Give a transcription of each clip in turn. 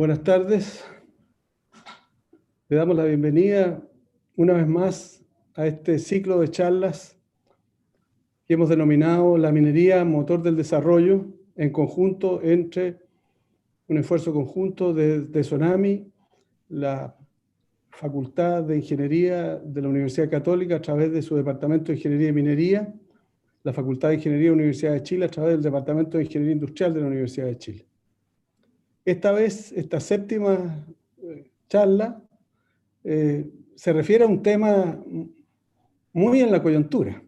Buenas tardes. Le damos la bienvenida una vez más a este ciclo de charlas que hemos denominado La minería, motor del desarrollo, en conjunto entre un esfuerzo conjunto de SONAMI, la Facultad de Ingeniería de la Universidad Católica a través de su Departamento de Ingeniería y Minería, la Facultad de Ingeniería de la Universidad de Chile a través del Departamento de Ingeniería Industrial de la Universidad de Chile. Esta vez, esta séptima charla se refiere a un tema muy en la coyuntura.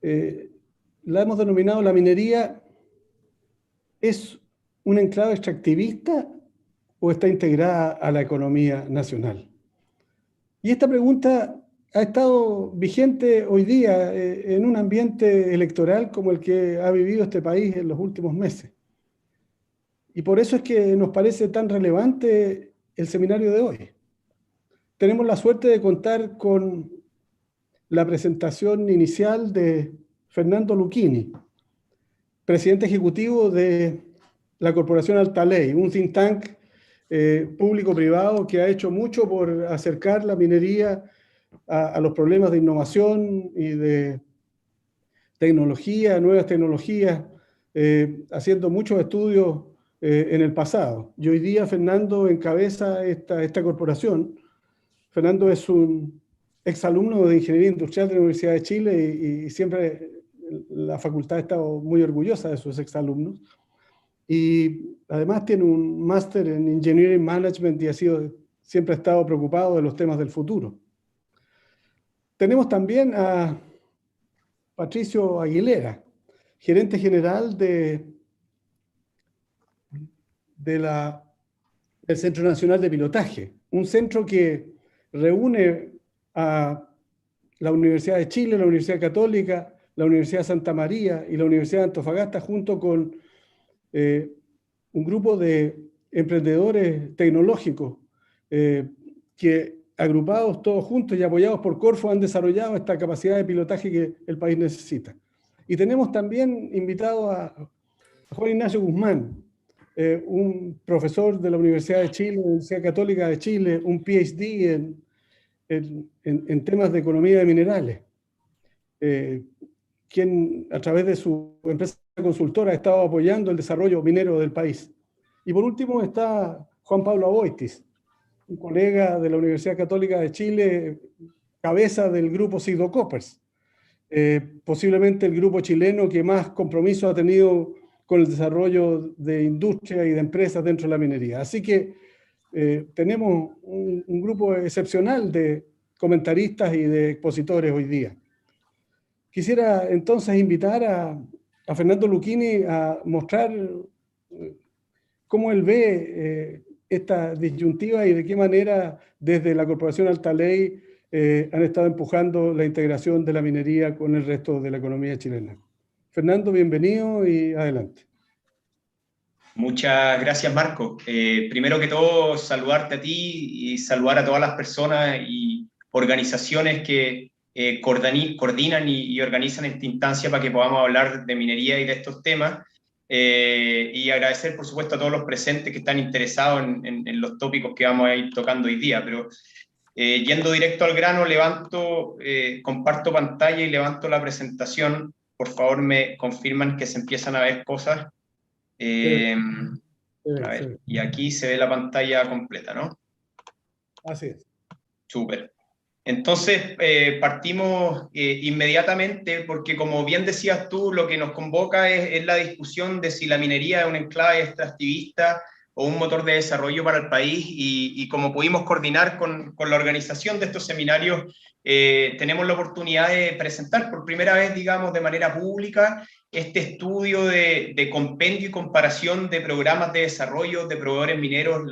La hemos denominado la minería, ¿es un enclave extractivista o está integrada a la economía nacional? Y esta pregunta ha estado vigente hoy día en un ambiente electoral como el que ha vivido este país en los últimos meses. Y por eso es que nos parece tan relevante el seminario de hoy. Tenemos la suerte de contar con la presentación inicial de Fernando Lucchini, presidente ejecutivo de la Corporación Altaley, un think tank público-privado que ha hecho mucho por acercar la minería a los problemas de innovación y de tecnología, nuevas tecnologías, haciendo muchos estudios en el pasado. Y hoy día Fernando encabeza esta corporación. Fernando es un exalumno de Ingeniería Industrial de la Universidad de Chile y siempre la facultad ha estado muy orgullosa de sus exalumnos. Y además tiene un máster en Engineering Management y siempre ha estado preocupado de los temas del futuro. Tenemos también a Patricio Aguilera, gerente general del Centro Nacional de Pilotaje, un centro que reúne a la Universidad de Chile, la Universidad Católica, la Universidad de Santa María y la Universidad de Antofagasta, junto con un grupo de emprendedores tecnológicos que, agrupados todos juntos y apoyados por Corfo, han desarrollado esta capacidad de pilotaje que el país necesita. Y tenemos también invitado a Juan Ignacio Guzmán, un profesor de la Universidad de Chile, Universidad Católica de Chile, un PhD en temas de economía de minerales, quien a través de su empresa consultora ha estado apoyando el desarrollo minero del país. Y por último está Juan Pablo Aboitis, un colega de la Universidad Católica de Chile, cabeza del grupo Sidocoppers, posiblemente el grupo chileno que más compromiso ha tenido con el desarrollo de industria y de empresas dentro de la minería. Así que tenemos un grupo excepcional de comentaristas y de expositores hoy día. Quisiera entonces invitar a Fernando Lucchini a mostrar cómo él ve esta disyuntiva y de qué manera desde la Corporación Altaley han estado empujando la integración de la minería con el resto de la economía chilena. Fernando, bienvenido y adelante. Muchas gracias, Marco. Primero que todo, saludarte a ti y saludar a todas las personas y organizaciones que coordinan y organizan esta instancia para que podamos hablar de minería y de estos temas. Y agradecer, por supuesto, a todos los presentes que están interesados en los tópicos que vamos a ir tocando hoy día. Pero yendo directo al grano, comparto pantalla y levanto la presentación. Por favor, me confirman que se empiezan a ver cosas. A ver, y aquí se ve la pantalla completa, ¿no? Así es. Súper. Entonces, partimos inmediatamente porque, como bien decías tú, lo que nos convoca es la discusión de si la minería es un enclave extractivista o un motor de desarrollo para el país, y como pudimos coordinar con la organización de estos seminarios, tenemos la oportunidad de presentar por primera vez, digamos, de manera pública, este estudio de compendio y comparación de programas de desarrollo de proveedores mineros,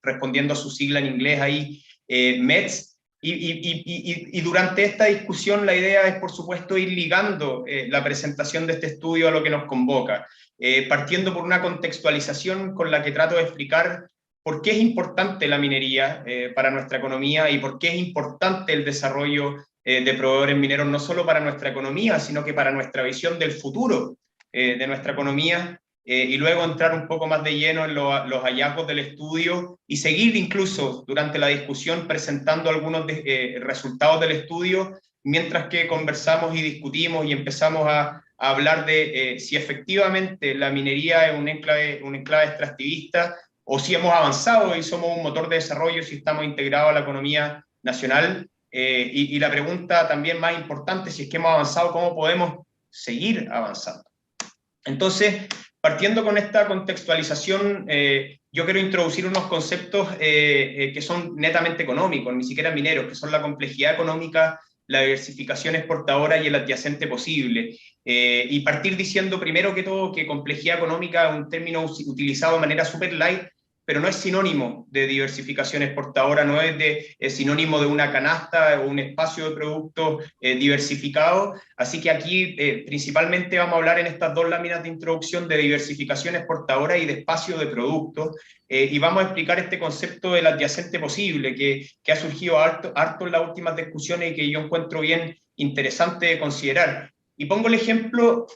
respondiendo a su sigla en inglés ahí, METS. Y durante esta discusión la idea es, por supuesto, ir ligando la presentación de este estudio a lo que nos convoca, partiendo por una contextualización con la que trato de explicar por qué es importante la minería para nuestra economía y por qué es importante el desarrollo de proveedores mineros, no solo para nuestra economía, sino que para nuestra visión del futuro de nuestra economía, y luego entrar un poco más de lleno en los hallazgos del estudio y seguir incluso durante la discusión presentando algunos resultados del estudio, mientras que conversamos y discutimos y empezamos a hablar de si efectivamente la minería es un enclave extractivista, o si hemos avanzado y somos un motor de desarrollo, si estamos integrados a la economía nacional. Y la pregunta también más importante, si es que hemos avanzado, ¿cómo podemos seguir avanzando? Entonces, partiendo con esta contextualización, yo quiero introducir unos conceptos que son netamente económicos, ni siquiera mineros, que son la complejidad económica, la diversificación exportadora y el adyacente posible. Y partir diciendo primero que todo que complejidad económica es un término utilizado de manera súper light, pero no es sinónimo de diversificación exportadora, no es sinónimo de una canasta o un espacio de productos diversificado. Así que aquí principalmente vamos a hablar en estas dos láminas de introducción de diversificación exportadora y de espacio de productos, y vamos a explicar este concepto del adyacente posible que ha surgido harto en las últimas discusiones y que yo encuentro bien interesante de considerar. Y pongo el ejemplo,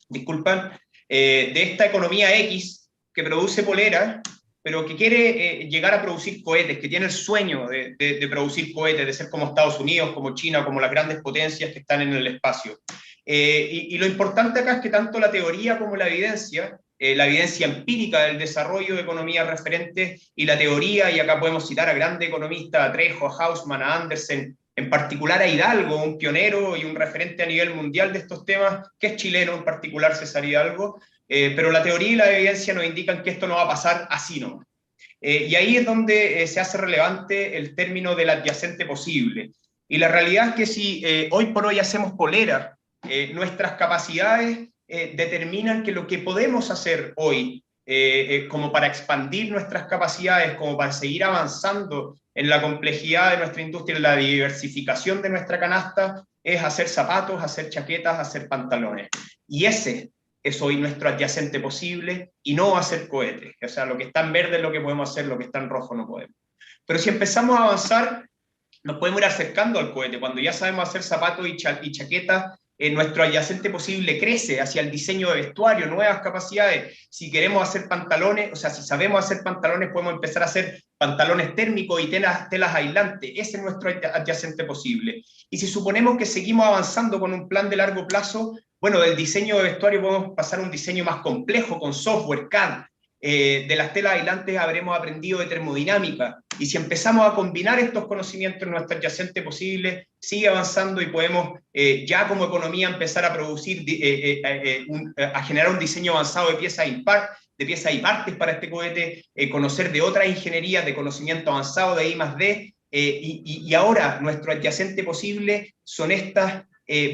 disculpan, de esta economía X que produce poleras, pero que quiere llegar a producir cohetes, que tiene el sueño de producir cohetes, de ser como Estados Unidos, como China, como las grandes potencias que están en el espacio. Y lo importante acá es que tanto la teoría como la evidencia empírica del desarrollo de economías referentes y la teoría, y acá podemos citar a grandes economistas, a Trejo, a Hausmann, a Andersen, en particular a Hidalgo, un pionero y un referente a nivel mundial de estos temas, que es chileno en particular, César Hidalgo, pero la teoría y la evidencia nos indican que esto no va a pasar así nomás. Y ahí es donde se hace relevante el término del adyacente posible. Y la realidad es que si hoy por hoy hacemos poleras, nuestras capacidades determinan que lo que podemos hacer hoy, como para expandir nuestras capacidades, como para seguir avanzando en la complejidad de nuestra industria, en la diversificación de nuestra canasta, es hacer zapatos, hacer chaquetas, hacer pantalones. Y ese es hoy nuestro adyacente posible, y no hacer cohetes. O sea, lo que está en verde es lo que podemos hacer, lo que está en rojo no podemos. Pero si empezamos a avanzar, nos podemos ir acercando al cohete. Cuando ya sabemos hacer zapatos y chaquetas, nuestro adyacente posible crece hacia el diseño de vestuario, nuevas capacidades. Si queremos hacer pantalones, o sea, si sabemos hacer pantalones, podemos empezar a hacer pantalones térmicos y telas aislantes. Ese es nuestro adyacente posible. Y si suponemos que seguimos avanzando con un plan de largo plazo, bueno, del diseño de vestuario podemos pasar a un diseño más complejo con software, CAD. De las telas aislantes habremos aprendido de termodinámica, y si empezamos a combinar estos conocimientos en nuestro adyacente posible, sigue avanzando y podemos ya como economía empezar a producir, a generar un diseño avanzado de piezas y partes para este cohete, conocer de otras ingenierías, de conocimiento avanzado de I+D, y ahora nuestro adyacente posible son estas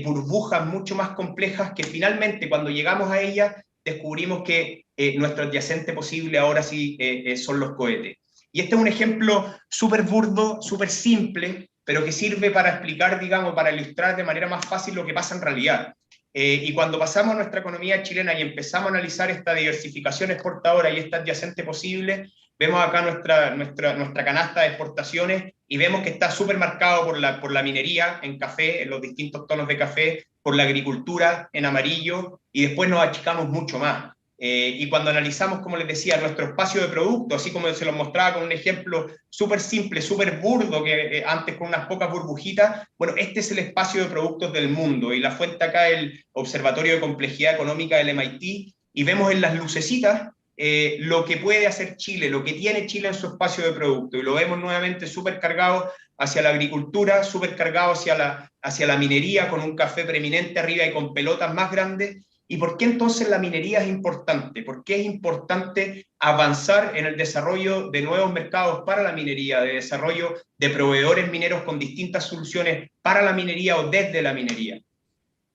burbujas mucho más complejas que finalmente cuando llegamos a ellas descubrimos que nuestro adyacente posible ahora sí son los cohetes. Y este es un ejemplo súper burdo, súper simple, pero que sirve para explicar, digamos, para ilustrar de manera más fácil lo que pasa en realidad. Y cuando pasamos a nuestra economía chilena y empezamos a analizar esta diversificación exportadora y este adyacente posible, vemos acá nuestra canasta de exportaciones y vemos que está súper marcado por la minería en café, en los distintos tonos de café, por la agricultura en amarillo, y después nos achicamos mucho más. Y cuando analizamos, como les decía, nuestro espacio de producto, así como se los mostraba con un ejemplo súper simple, súper burdo, que antes con unas pocas burbujitas, bueno, este es el espacio de productos del mundo, y la fuente acá es el Observatorio de Complejidad Económica del MIT, y vemos en las lucecitas lo que puede hacer Chile, lo que tiene Chile en su espacio de producto, y lo vemos nuevamente súper cargado hacia la agricultura, súper cargado hacia la minería, con un café preeminente arriba y con pelotas más grandes. ¿Y por qué entonces la minería es importante? ¿Por qué es importante avanzar en el desarrollo de nuevos mercados para la minería, de desarrollo de proveedores mineros con distintas soluciones para la minería o desde la minería?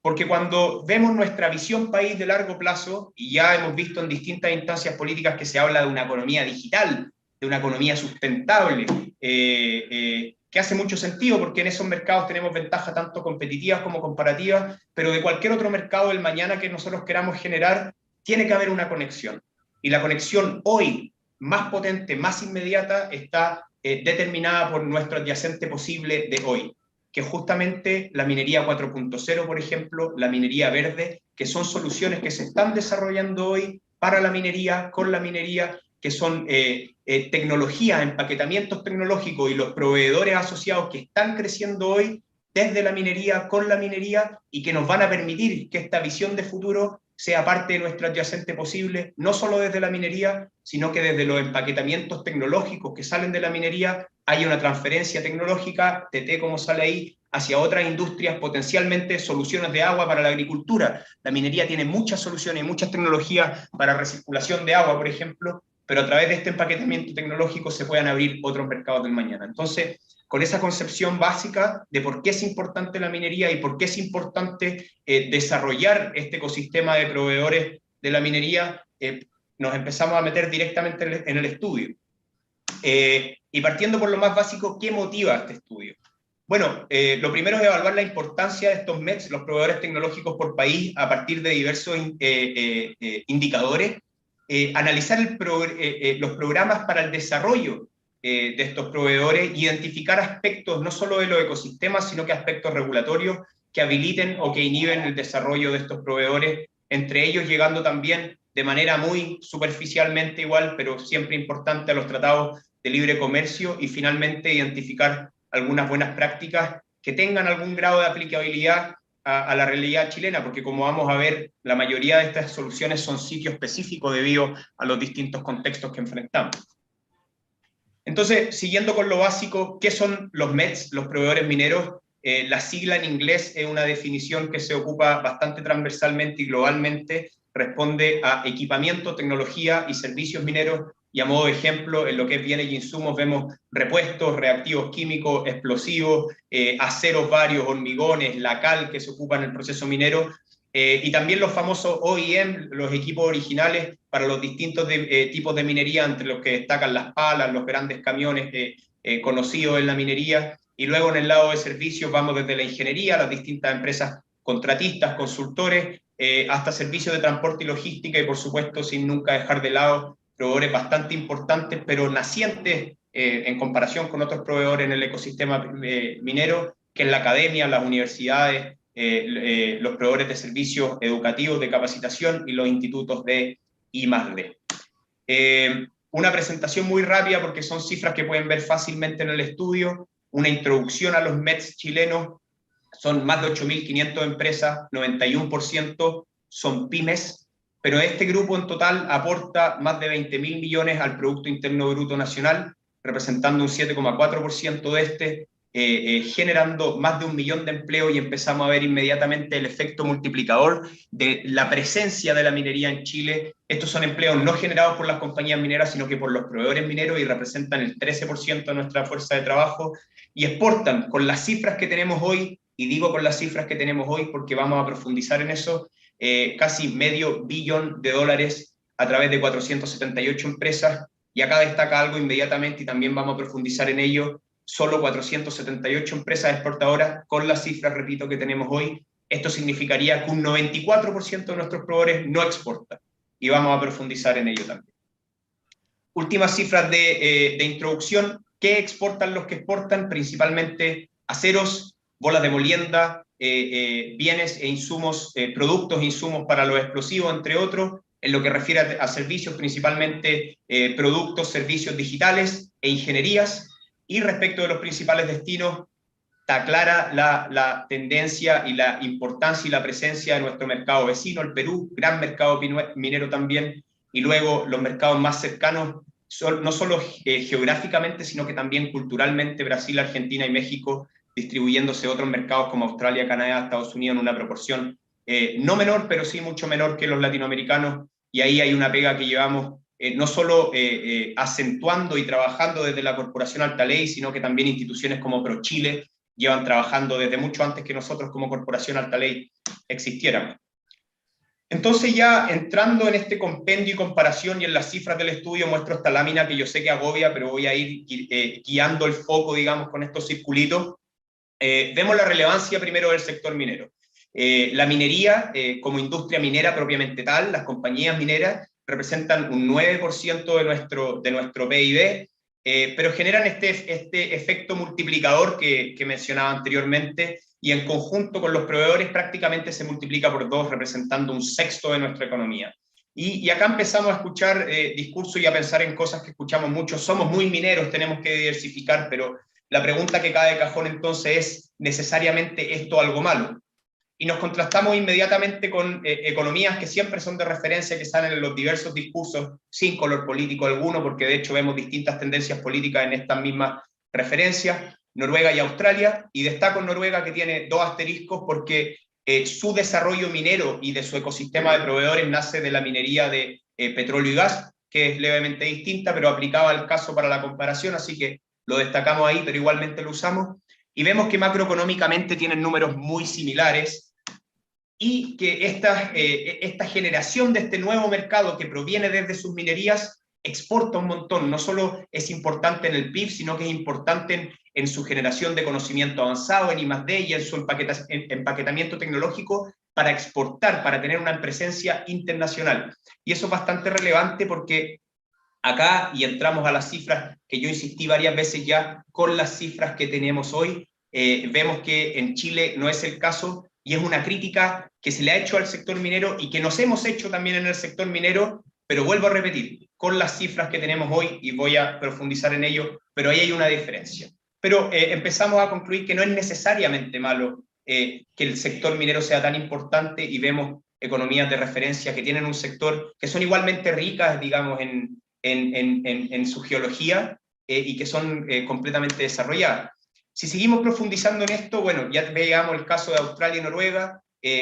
Porque cuando vemos nuestra visión país de largo plazo, y ya hemos visto en distintas instancias políticas que se habla de una economía digital, de una economía sustentable, que hace mucho sentido porque en esos mercados tenemos ventajas tanto competitivas como comparativas, pero de cualquier otro mercado del mañana que nosotros queramos generar, tiene que haber una conexión. Y la conexión hoy, más potente, más inmediata, está determinada por nuestro adyacente posible de hoy, que es justamente la minería 4.0, por ejemplo, la minería verde, que son soluciones que se están desarrollando hoy para la minería, con la minería, que son tecnología, empaquetamientos tecnológicos y los proveedores asociados que están creciendo hoy desde la minería, con la minería, y que nos van a permitir que esta visión de futuro sea parte de nuestro adyacente posible, no solo desde la minería, sino que desde los empaquetamientos tecnológicos que salen de la minería haya una transferencia tecnológica, TT como sale ahí, hacia otras industrias, potencialmente soluciones de agua para la agricultura. La minería tiene muchas soluciones, muchas tecnologías para recirculación de agua, por ejemplo, pero a través de este empaquetamiento tecnológico se puedan abrir otros mercados del mañana. Entonces, con esa concepción básica de por qué es importante la minería y por qué es importante desarrollar este ecosistema de proveedores de la minería, nos empezamos a meter directamente en el estudio. Y partiendo por lo más básico, ¿qué motiva este estudio? Bueno, lo primero es evaluar la importancia de estos METs, los proveedores tecnológicos por país, a partir de diversos indicadores, analizar los programas para el desarrollo de estos proveedores, identificar aspectos no solo de los ecosistemas, sino que aspectos regulatorios que habiliten o que inhiben el desarrollo de estos proveedores, entre ellos llegando también de manera muy superficialmente igual, pero siempre importante, a los tratados de libre comercio, y finalmente identificar algunas buenas prácticas que tengan algún grado de aplicabilidad a la realidad chilena, porque como vamos a ver, la mayoría de estas soluciones son sitio específico debido a los distintos contextos que enfrentamos. Entonces, siguiendo con lo básico, ¿qué son los METs, los proveedores mineros? La sigla en inglés es una definición que se ocupa bastante transversalmente y globalmente, responde a equipamiento, tecnología y servicios mineros, y a modo de ejemplo, en lo que es bienes y insumos vemos repuestos, reactivos químicos, explosivos, aceros varios, hormigones, la cal que se ocupa en el proceso minero, y también los famosos OEM, los equipos originales para los distintos tipos de minería, entre los que destacan las palas, los grandes camiones conocidos en la minería, y luego en el lado de servicios vamos desde la ingeniería, las distintas empresas contratistas, consultores, hasta servicios de transporte y logística, y por supuesto sin nunca dejar de lado proveedores bastante importantes, pero nacientes en comparación con otros proveedores en el ecosistema minero, que es la academia, las universidades, los proveedores de servicios educativos de capacitación y los institutos de I+D. Una presentación muy rápida porque son cifras que pueden ver fácilmente en el estudio, una introducción a los METs chilenos. Son más de 8.500 empresas, 91% son pymes, pero este grupo en total aporta más de 20.000 millones al Producto Interno Bruto Nacional, representando un 7,4% de este, generando más de 1 millón de empleos, y empezamos a ver inmediatamente el efecto multiplicador de la presencia de la minería en Chile. Estos son empleos no generados por las compañías mineras, sino que por los proveedores mineros, y representan el 13% de nuestra fuerza de trabajo, y exportan con las cifras que tenemos hoy, y digo con las cifras que tenemos hoy porque vamos a profundizar en eso, casi $500 millones a través de 478 empresas, y acá destaca algo inmediatamente y también vamos a profundizar en ello: solo 478 empresas exportadoras con las cifras, repito, que tenemos hoy. Esto significaría que un 94% de nuestros proveedores no exportan, y vamos a profundizar en ello también. Últimas cifras de introducción. ¿Qué exportan los que exportan? Principalmente aceros, bolas de molienda, bienes e insumos, productos e insumos para los explosivos, entre otros. En lo que refiere a servicios, principalmente productos, servicios digitales e ingenierías. Y respecto de los principales destinos, está clara la tendencia y la importancia y la presencia de nuestro mercado vecino, el Perú, gran mercado minero también, y luego los mercados más cercanos, no solo geográficamente, sino que también culturalmente, Brasil, Argentina y México, distribuyéndose otros mercados como Australia, Canadá, Estados Unidos en una proporción no menor, pero sí mucho menor que los latinoamericanos, y ahí hay una pega que llevamos no solo acentuando y trabajando desde la Corporación Altaley, sino que también instituciones como ProChile llevan trabajando desde mucho antes que nosotros como Corporación Altaley existiéramos. Entonces, ya entrando en este compendio y comparación y en las cifras del estudio, muestro esta lámina que yo sé que agobia, pero voy a ir guiando el foco, digamos, con estos circulitos. Vemos la relevancia primero del sector minero. La minería, como industria minera propiamente tal, las compañías mineras representan un 9% de nuestro PIB, pero generan este efecto multiplicador que mencionaba anteriormente, y en conjunto con los proveedores prácticamente se multiplica por 2, representando un sexto de nuestra economía. Y acá empezamos a escuchar discursos y a pensar en cosas que escuchamos mucho. Somos muy mineros, tenemos que diversificar, pero la pregunta que cae de cajón entonces es, ¿necesariamente esto algo malo? Y nos contrastamos inmediatamente con economías que siempre son de referencia, que salen en los diversos discursos, sin color político alguno, porque de hecho vemos distintas tendencias políticas en estas mismas referencias, Noruega y Australia, y destaco en Noruega, que tiene 2 asteriscos, porque su desarrollo minero y de su ecosistema de proveedores nace de la minería de petróleo y gas, que es levemente distinta, pero aplicaba al caso para la comparación, así que lo destacamos ahí, pero igualmente lo usamos. Y vemos que macroeconómicamente tienen números muy similares, y que esta generación de este nuevo mercado que proviene desde sus minerías exporta un montón. No solo es importante en el PIB, sino que es importante en su generación de conocimiento avanzado, en I+D, y en su empaquetamiento tecnológico para exportar, para tener una presencia internacional. Y eso es bastante relevante porque acá, y entramos a las cifras que yo insistí varias veces ya, con las cifras que tenemos hoy, vemos que en Chile no es el caso, y es una crítica que se le ha hecho al sector minero y que nos hemos hecho también en el sector minero, pero vuelvo a repetir, con las cifras que tenemos hoy, y voy a profundizar en ello, pero ahí hay una diferencia. Pero empezamos a concluir que no es necesariamente malo que el sector minero sea tan importante, y vemos economías de referencia que tienen un sector que son igualmente ricas, digamos, en su geología, y que son completamente desarrolladas. Si seguimos profundizando en esto, bueno, ya veamos el caso de Australia y Noruega,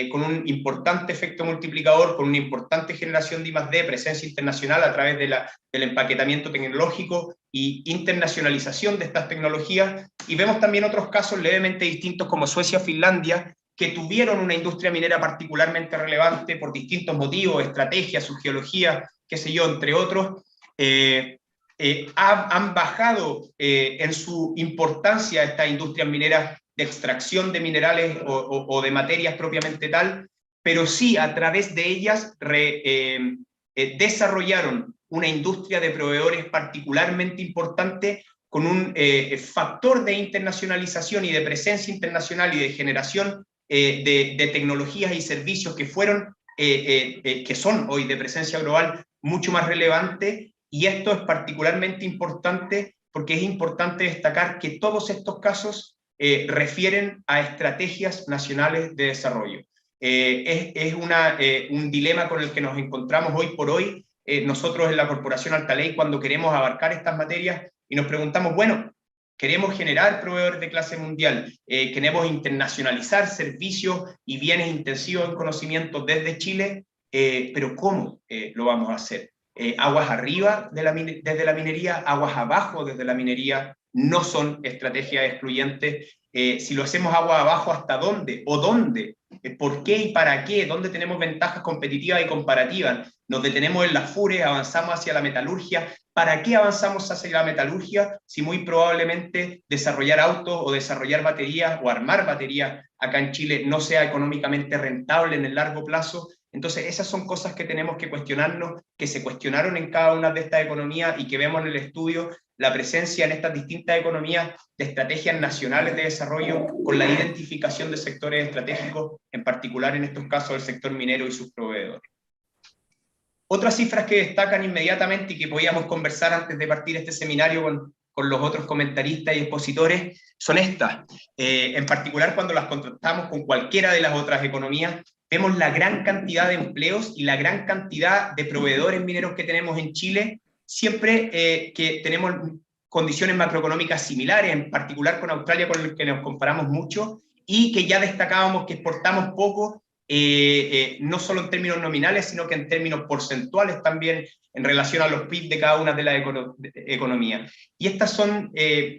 con un importante efecto multiplicador, con una importante generación de I+D, presencia internacional a través del empaquetamiento tecnológico y internacionalización de estas tecnologías, y vemos también otros casos levemente distintos como Suecia, Finlandia, que tuvieron una industria minera particularmente relevante por distintos motivos, estrategias, su geología, qué sé yo, entre otros. Han bajado en su importancia estas industrias mineras de extracción de minerales o de materias propiamente tal, pero sí a través de ellas desarrollaron una industria de proveedores particularmente importante, con un factor de internacionalización y de presencia internacional y de generación de tecnologías y servicios que que son hoy de presencia global mucho más relevante. Y esto es particularmente importante porque es importante destacar que todos estos casos refieren a estrategias nacionales de desarrollo. Es un dilema con el que nos encontramos hoy por hoy, nosotros en la Corporación Altaley, cuando queremos abarcar estas materias y nos preguntamos, bueno, queremos generar proveedores de clase mundial, queremos internacionalizar servicios y bienes intensivos en conocimiento desde Chile, pero ¿cómo lo vamos a hacer? Aguas arriba desde la minería, aguas abajo desde la minería, no son estrategias excluyentes. Si lo hacemos aguas abajo, ¿hasta dónde? ¿O dónde? ¿Por qué y para qué? ¿Dónde tenemos ventajas competitivas y comparativas? Nos detenemos en las FURE, avanzamos hacia la metalurgia. ¿Para qué avanzamos hacia la metalurgia si muy probablemente desarrollar autos o desarrollar baterías o armar baterías acá en Chile no sea económicamente rentable en el largo plazo? Entonces, esas son cosas que tenemos que cuestionarnos, que se cuestionaron en cada una de estas economías y que vemos en el estudio la presencia en estas distintas economías de estrategias nacionales de desarrollo con la identificación de sectores estratégicos, en particular en estos casos el sector minero y sus proveedores. Otras cifras que destacan inmediatamente y que podíamos conversar antes de partir este seminario con los otros comentaristas y expositores son estas. En particular, cuando las contrastamos con cualquiera de las otras economías, vemos la gran cantidad de empleos y la gran cantidad de proveedores mineros que tenemos en Chile, siempre que tenemos condiciones macroeconómicas similares, en particular con Australia, con el que nos comparamos mucho, y que ya destacábamos que exportamos poco, no solo en términos nominales, sino que en términos porcentuales también en relación a los PIB de cada una de las economías. Y estas son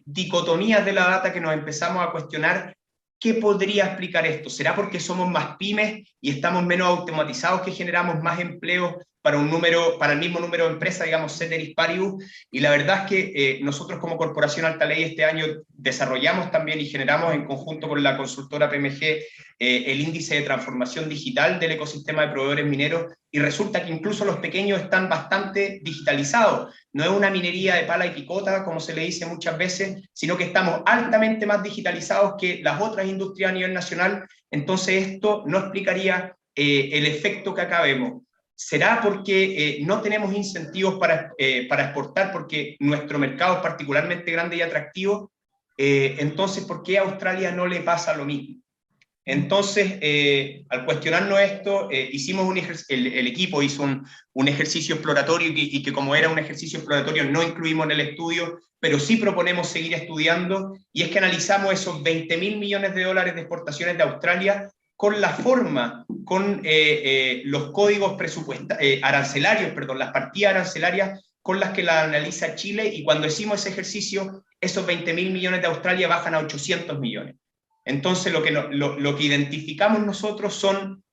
dicotomías de la data que nos empezamos a cuestionar. ¿Qué podría explicar esto? ¿Será porque somos más pymes y estamos menos automatizados que generamos más empleos para el mismo número de empresas, digamos, ceteris paribus, y la verdad es que nosotros como Corporación Altaley este año desarrollamos también y generamos en conjunto con la consultora PMG el índice de transformación digital del ecosistema de proveedores mineros, y resulta que incluso los pequeños están bastante digitalizados. No es una minería de pala y picota, como se le dice muchas veces, sino que estamos altamente más digitalizados que las otras industrias a nivel nacional. Entonces esto no explicaría el efecto que acá vemos. ¿Será porque no tenemos incentivos para exportar, porque nuestro mercado es particularmente grande y atractivo? Entonces, ¿por qué a Australia no le pasa lo mismo? Entonces, al cuestionarnos esto, hicimos el equipo hizo un ejercicio exploratorio y que como era un ejercicio exploratorio no incluimos en el estudio, pero sí proponemos seguir estudiando, y es que analizamos esos 20.000 millones de dólares de exportaciones de Australia con la forma, con los códigos arancelarios, perdón, las partidas arancelarias con las que la analiza Chile, y cuando hicimos ese ejercicio, esos 20.000 millones de Australia bajan a 800 millones. Entonces, lo que identificamos nosotros son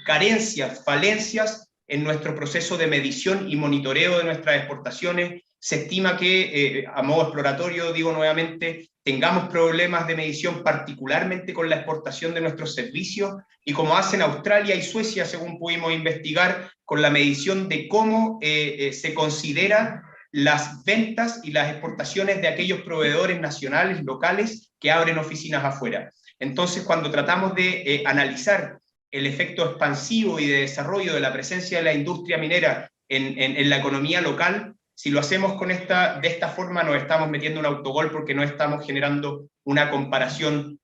carencias, falencias en nuestro proceso de medición y monitoreo de nuestras exportaciones. Se estima que, a modo exploratorio, digo nuevamente, tengamos problemas de medición particularmente con la exportación de nuestros servicios, y como hacen Australia y Suecia, según pudimos investigar, con la medición de cómo se considera las ventas y las exportaciones de aquellos proveedores nacionales, locales, que abren oficinas afuera. Entonces, cuando tratamos de analizar el efecto expansivo y de desarrollo de la presencia de la industria minera en la economía local, si lo hacemos de esta forma, nos estamos metiendo un autogol, porque no estamos generando una comparación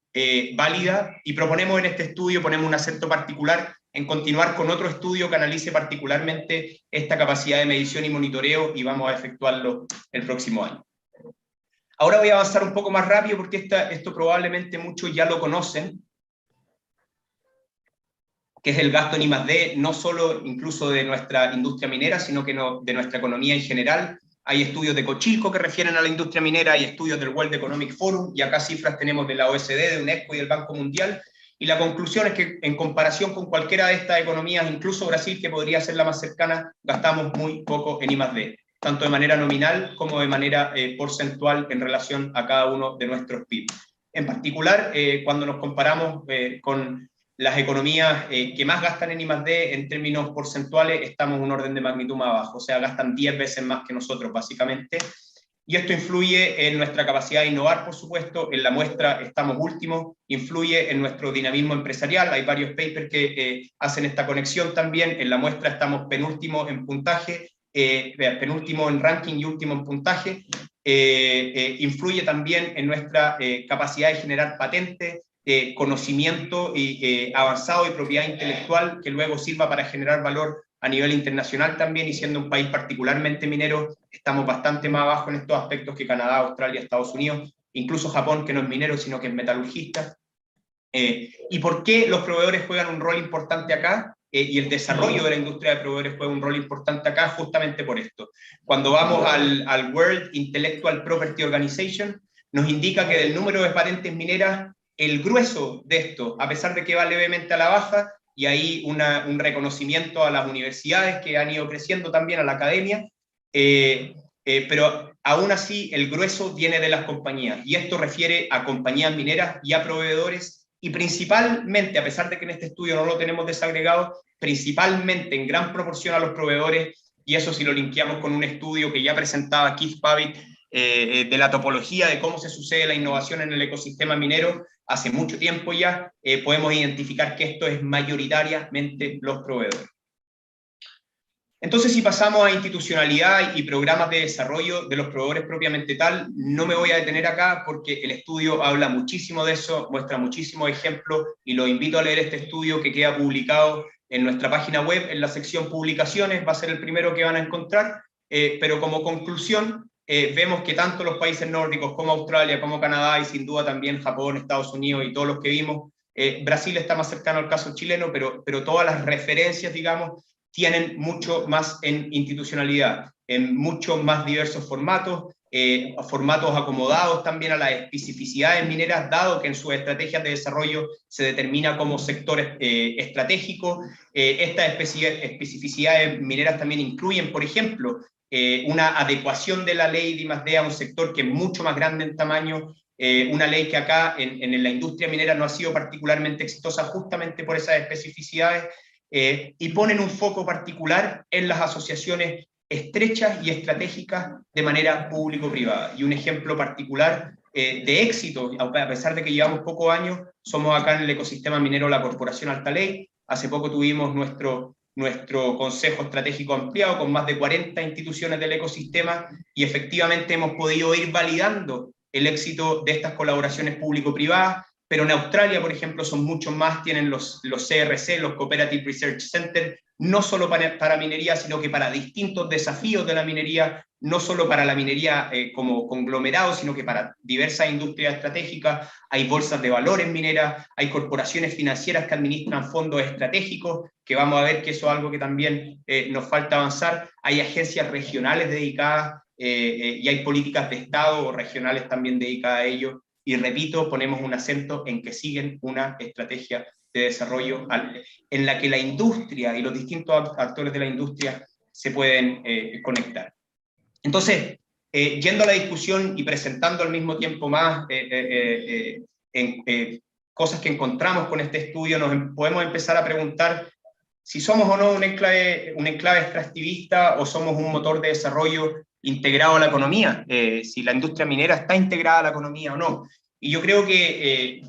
válida, y proponemos en este estudio, ponemos un acento particular en continuar con otro estudio que analice particularmente esta capacidad de medición y monitoreo, y vamos a efectuarlo el próximo año. Ahora voy a avanzar un poco más rápido, porque esto probablemente muchos ya lo conocen, que es el gasto en I+D, no solo incluso de nuestra industria minera, sino que de nuestra economía en general. Hay estudios de Cochilco que refieren a la industria minera, hay estudios del World Economic Forum, y acá cifras tenemos de la OECD, de UNESCO y del Banco Mundial, y la conclusión es que en comparación con cualquiera de estas economías, incluso Brasil, que podría ser la más cercana, gastamos muy poco en I+D, tanto de manera nominal como de manera porcentual en relación a cada uno de nuestros PIB. En particular, cuando nos comparamos con las economías que más gastan en I+D en términos porcentuales, estamos en un orden de magnitud más bajo, o sea, gastan 10 veces más que nosotros, básicamente. Y esto influye en nuestra capacidad de innovar, por supuesto. En la muestra estamos últimos, influye en nuestro dinamismo empresarial. Hay varios papers que hacen esta conexión también. En la muestra estamos penúltimo en puntaje, penúltimo en ranking y último en puntaje. Influye también en nuestra capacidad de generar patentes, conocimiento avanzado y propiedad intelectual que luego sirva para generar valor a nivel internacional también, y siendo un país particularmente minero, estamos bastante más abajo en estos aspectos que Canadá, Australia, Estados Unidos, incluso Japón, que no es minero, sino que es metalurgista. ¿Y por qué los proveedores juegan un rol importante acá? Y el desarrollo de la industria de proveedores juega un rol importante acá, justamente por esto. Cuando vamos al World Intellectual Property Organization, nos indica que del número de patentes mineras, el grueso de esto, a pesar de que va levemente a la baja, y hay un reconocimiento a las universidades que han ido creciendo también, a la academia, pero aún así el grueso viene de las compañías, y esto refiere a compañías mineras y a proveedores, y principalmente, a pesar de que en este estudio no lo tenemos desagregado, principalmente en gran proporción a los proveedores, y eso si lo linkeamos con un estudio que ya presentaba Keith Pavitt, de la topología de cómo se sucede la innovación en el ecosistema minero, hace mucho tiempo ya, podemos identificar que esto es mayoritariamente los proveedores. Entonces, si pasamos a institucionalidad y programas de desarrollo de los proveedores propiamente tal, no me voy a detener acá porque el estudio habla muchísimo de eso, muestra muchísimos ejemplos, y los invito a leer este estudio que queda publicado en nuestra página web, en la sección publicaciones, va a ser el primero que van a encontrar, pero como conclusión, vemos que tanto los países nórdicos como Australia, como Canadá, y sin duda también Japón, Estados Unidos y todos los que vimos, Brasil está más cercano al caso chileno, pero todas las referencias, digamos, tienen mucho más en institucionalidad, en muchos más diversos formatos, formatos acomodados también a las especificidades mineras, dado que en sus estrategias de desarrollo se determina como sector estratégico. Estas especificidades mineras también incluyen, por ejemplo, una adecuación de la ley de I+D a un sector que es mucho más grande en tamaño, una ley que acá en la industria minera no ha sido particularmente exitosa justamente por esas especificidades, y ponen un foco particular en las asociaciones estrechas y estratégicas de manera público-privada. Y un ejemplo particular de éxito, a pesar de que llevamos pocos años, somos acá en el ecosistema minero la Corporación Alta Ley. Hace poco tuvimos nuestro Consejo Estratégico Ampliado con más de 40 instituciones del ecosistema, y efectivamente hemos podido ir validando el éxito de estas colaboraciones público-privadas. Pero en Australia, por ejemplo, son muchos más, tienen los CRC, los Cooperative Research Center, no solo para minería, sino que para distintos desafíos de la minería, no solo para la minería como conglomerado, sino que para diversas industrias estratégicas. Hay bolsas de valores mineras, hay corporaciones financieras que administran fondos estratégicos, que vamos a ver que eso es algo que también nos falta avanzar. Hay agencias regionales dedicadas y hay políticas de Estado o regionales también dedicadas a ello. Y repito, ponemos un acento en que siguen una estrategia de desarrollo en la que la industria y los distintos actores de la industria se pueden conectar. Entonces, yendo a la discusión y presentando al mismo tiempo más cosas que encontramos con este estudio, nos podemos empezar a preguntar si somos o no un enclave extractivista o somos un motor de desarrollo integrado a la economía, si la industria minera está integrada a la economía o no. Y yo creo que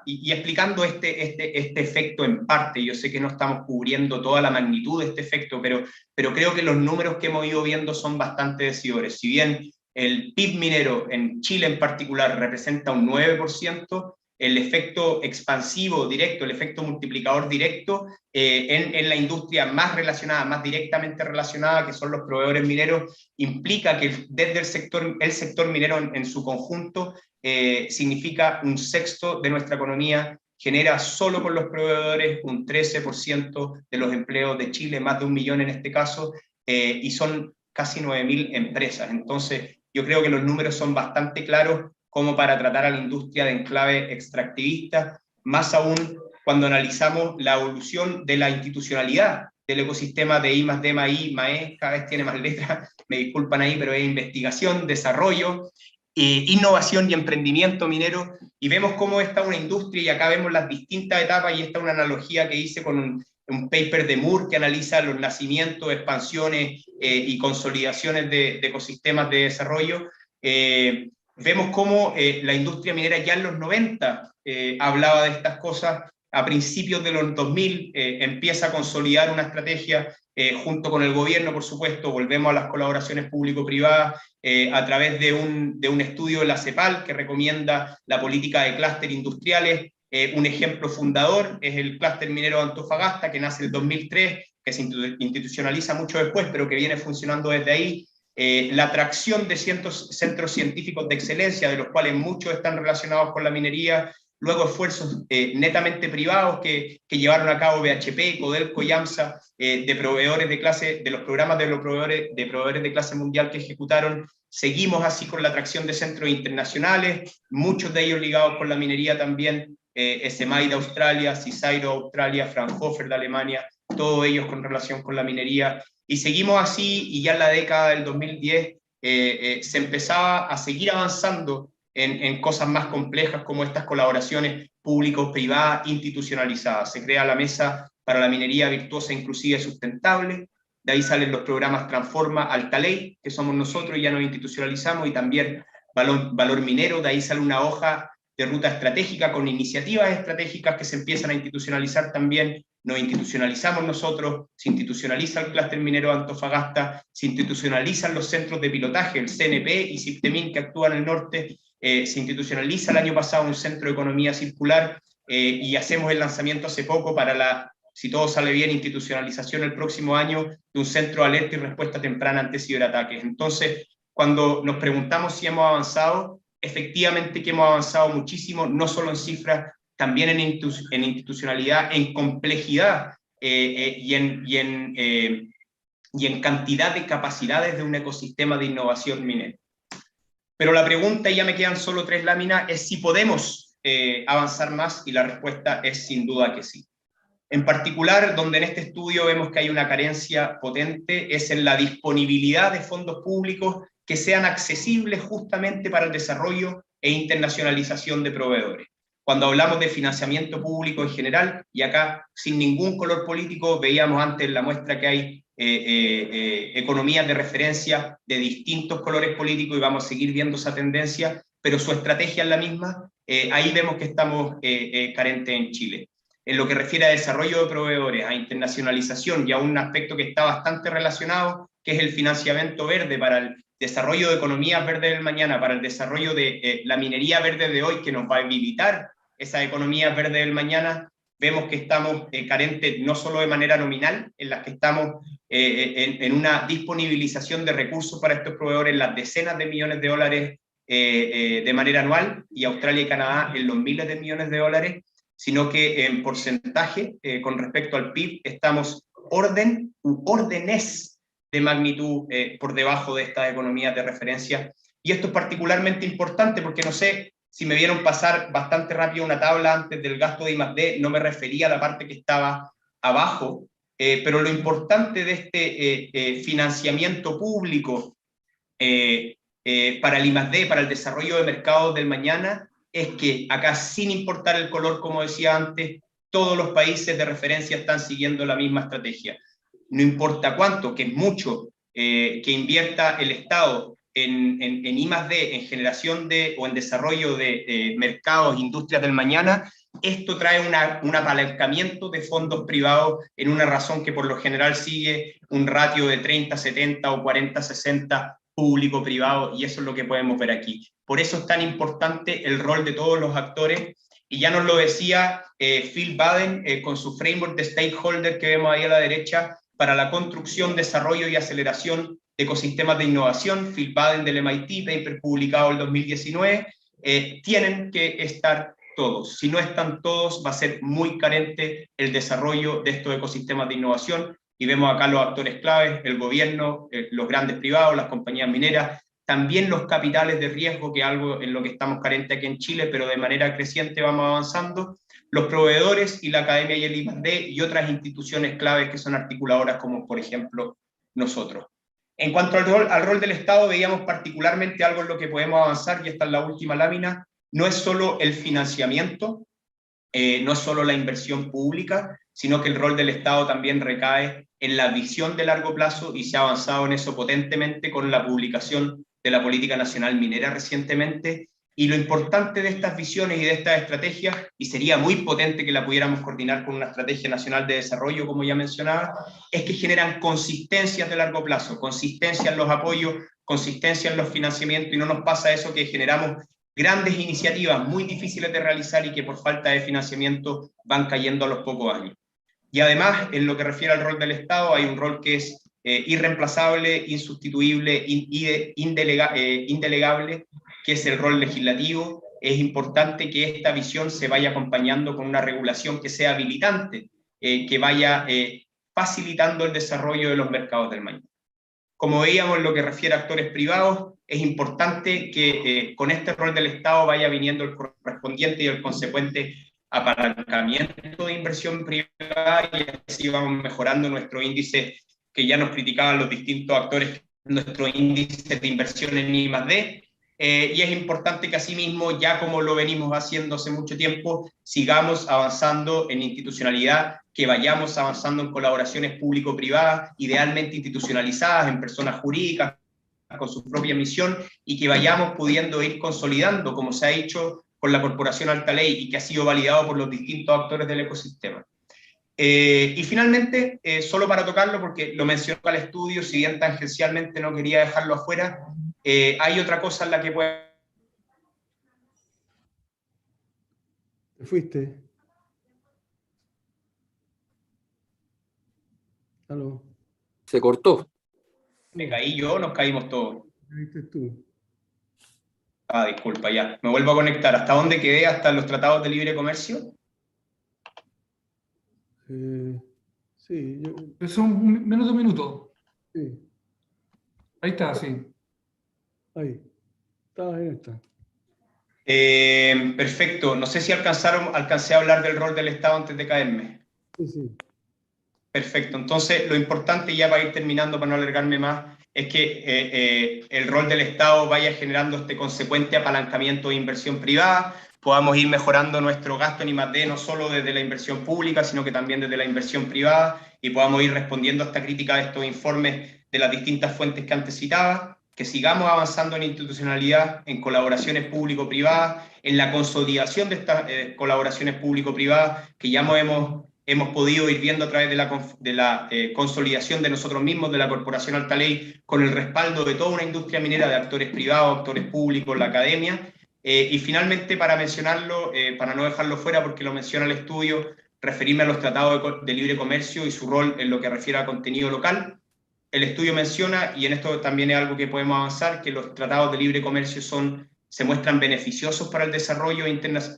y explicando este efecto en parte, yo sé que no estamos cubriendo toda la magnitud de este efecto, pero creo que los números que hemos ido viendo son bastante decidores. Si bien el PIB minero en Chile en particular representa un 9%, el efecto expansivo directo, el efecto multiplicador directo en la industria más relacionada, más directamente relacionada, que son los proveedores mineros, implica que desde el sector minero en su conjunto significa un sexto de nuestra economía, genera solo con los proveedores un 13% de los empleos de Chile, más de 1 millón en este caso, y son casi 9.000 empresas. Entonces, yo creo que los números son bastante claros como para tratar a la industria de enclave extractivista, más aún cuando analizamos la evolución de la institucionalidad del ecosistema de I+D+I, MAE, cada vez tiene más letras, me disculpan ahí, pero es investigación, desarrollo, innovación y emprendimiento minero, y vemos cómo está una industria, y acá vemos las distintas etapas, y esta es una analogía que hice con un paper de Moore que analiza los nacimientos, expansiones y consolidaciones de ecosistemas de desarrollo. Vemos cómo la industria minera ya en los 90 hablaba de estas cosas, a principios de los 2000 empieza a consolidar una estrategia junto con el gobierno, por supuesto, volvemos a las colaboraciones público-privadas a través de un estudio de la CEPAL que recomienda la política de clúster industriales. Un ejemplo fundador es el clúster minero de Antofagasta, que nace en el 2003, que se institucionaliza mucho después, pero que viene funcionando desde ahí. La atracción de centros científicos de excelencia, de los cuales muchos están relacionados con la minería, luego esfuerzos netamente privados que llevaron a cabo BHP, Codelco y AMSA, de proveedores de clase, de los programas de los proveedores de clase mundial que ejecutaron. Seguimos así con la atracción de centros internacionales, muchos de ellos ligados con la minería también, SMI de Australia, CSIRO de Australia, Fraunhofer de Alemania, todos ellos con relación con la minería. Y seguimos así, y ya en la década del 2010 se empezaba a seguir avanzando en cosas más complejas como estas colaboraciones público-privadas institucionalizadas. Se crea la Mesa para la Minería Virtuosa, Inclusiva y Sustentable. De ahí salen los programas Transforma, Alta Ley, que somos nosotros, ya nos institucionalizamos, y también Valor Minero. De ahí sale una hoja de ruta estratégica con iniciativas estratégicas que se empiezan a institucionalizar también. Nos institucionalizamos nosotros, se institucionaliza el clúster minero de Antofagasta, se institucionalizan los centros de pilotaje, el CNP y CIPTEMIN que actúan en el norte, se institucionaliza el año pasado un centro de economía circular y hacemos el lanzamiento hace poco para si todo sale bien, institucionalización el próximo año de un centro de alerta y respuesta temprana ante ciberataques. Entonces, cuando nos preguntamos si hemos avanzado, efectivamente que hemos avanzado muchísimo, no solo en cifras, también en institucionalidad, en complejidad y en cantidad de capacidades de un ecosistema de innovación minera. Pero la pregunta, y ya me quedan solo 3 láminas, es si podemos avanzar más, y la respuesta es sin duda que sí. En particular, donde en este estudio vemos que hay una carencia potente, es en la disponibilidad de fondos públicos que sean accesibles justamente para el desarrollo e internacionalización de proveedores. Cuando hablamos de financiamiento público en general, y acá sin ningún color político, veíamos antes la muestra que hay economías de referencia de distintos colores políticos y vamos a seguir viendo esa tendencia, pero su estrategia es la misma. Ahí vemos que estamos carentes en Chile. En lo que refiere a desarrollo de proveedores, a internacionalización y a un aspecto que está bastante relacionado, que es el financiamiento verde para el desarrollo de economías verdes del mañana, para el desarrollo de la minería verde de hoy, que nos va a habilitar esas economías verdes del mañana, vemos que estamos carentes no solo de manera nominal, en las que estamos en una disponibilización de recursos para estos proveedores, las decenas de millones de dólares de manera anual, y Australia y Canadá en los miles de millones de dólares, sino que en porcentaje, con respecto al PIB, estamos órdenes de magnitud por debajo de estas economías de referencia. Y esto es particularmente importante porque no sé si me vieron pasar bastante rápido una tabla antes del gasto de I+D, no me refería a la parte que estaba abajo, pero lo importante de este financiamiento público para el I+D, para el desarrollo de mercados del mañana, es que acá, sin importar el color, como decía antes, todos los países de referencia están siguiendo la misma estrategia. No importa cuánto, que es mucho, que invierta el Estado en I+D, en generación o en desarrollo de mercados, industrias del mañana, esto trae un apalancamiento de fondos privados en una razón que por lo general sigue un ratio de 30-70 o 40-60 público-privado, y eso es lo que podemos ver aquí. Por eso es tan importante el rol de todos los actores, y ya nos lo decía Phil Baden con su framework de stakeholder que vemos ahí a la derecha, para la construcción, desarrollo y aceleración de ecosistemas de innovación. Phil Baden del MIT, paper publicado en 2019, tienen que estar todos. Si no están todos, va a ser muy carente el desarrollo de estos ecosistemas de innovación, y vemos acá los actores claves, el gobierno, los grandes privados, las compañías mineras, también los capitales de riesgo, que es algo en lo que estamos carentes aquí en Chile, pero de manera creciente vamos avanzando, los proveedores y la academia y el I+D y otras instituciones claves que son articuladoras, como por ejemplo nosotros. En cuanto al rol del Estado, veíamos particularmente algo en lo que podemos avanzar, y esta es la última lámina. No es solo el financiamiento, no es solo la inversión pública, sino que el rol del Estado también recae en la visión de largo plazo, y se ha avanzado en eso potentemente con la publicación de la Política Nacional Minera recientemente. Y lo importante de estas visiones y de estas estrategias, y sería muy potente que la pudiéramos coordinar con una estrategia nacional de desarrollo, como ya mencionaba, es que generan consistencias de largo plazo, consistencia en los apoyos, consistencia en los financiamientos, y no nos pasa eso que generamos grandes iniciativas muy difíciles de realizar y que por falta de financiamiento van cayendo a los pocos años. Y además, en lo que refiere al rol del Estado, hay un rol que es irreemplazable, insustituible, indelegable, que es el rol legislativo. Es importante que esta visión se vaya acompañando con una regulación que sea habilitante, que vaya facilitando el desarrollo de los mercados del mañana. Como veíamos en lo que refiere a actores privados, es importante que con este rol del Estado vaya viniendo el correspondiente y el consecuente apalancamiento de inversión privada, y así vamos mejorando nuestro índice, que ya nos criticaban los distintos actores, nuestro índice de inversión en I+D. Y es importante que asimismo, ya como lo venimos haciendo hace mucho tiempo, sigamos avanzando en institucionalidad, que vayamos avanzando en colaboraciones público-privadas, idealmente institucionalizadas en personas jurídicas con su propia misión, y que vayamos pudiendo ir consolidando, como se ha hecho con la Corporación Alta Ley y que ha sido validado por los distintos actores del ecosistema. Y finalmente, solo para tocarlo, porque lo mencionó al estudio, si bien tangencialmente no quería dejarlo afuera, hay otra cosa en la que puede... Te fuiste. Aló. Se cortó. Me caí yo, nos caímos todos. ¿Viste tú? Ah, disculpa, ya. Me vuelvo a conectar. ¿Hasta dónde quedé? ¿Hasta los tratados de libre comercio? Sí, Son menos de un minuto. sí, Ahí está, sí. ahí. Está en esta. Perfecto. No sé si alcancé a hablar del rol del Estado antes de caerme. Sí, sí. Perfecto. Entonces, lo importante, ya para ir terminando, para no alargarme más, es que el rol del Estado vaya generando este consecuente apalancamiento de inversión privada, podamos ir mejorando nuestro gasto en I+D, no solo desde la inversión pública, sino que también desde la inversión privada, y podamos ir respondiendo a esta crítica de estos informes de las distintas fuentes que antes citaba, que sigamos avanzando en institucionalidad, en colaboraciones público-privadas, en la consolidación de estas colaboraciones público-privadas que ya hemos podido ir viendo a través de la consolidación de nosotros mismos, de la Corporación Alta Ley, con el respaldo de toda una industria minera de actores privados, actores públicos, la academia. Y finalmente, para mencionarlo, para no dejarlo fuera porque lo menciona el estudio, referirme a los tratados de libre comercio y su rol en lo que refiere a contenido local. El estudio menciona, y en esto también es algo que podemos avanzar, que los tratados de libre comercio se muestran beneficiosos para el desarrollo e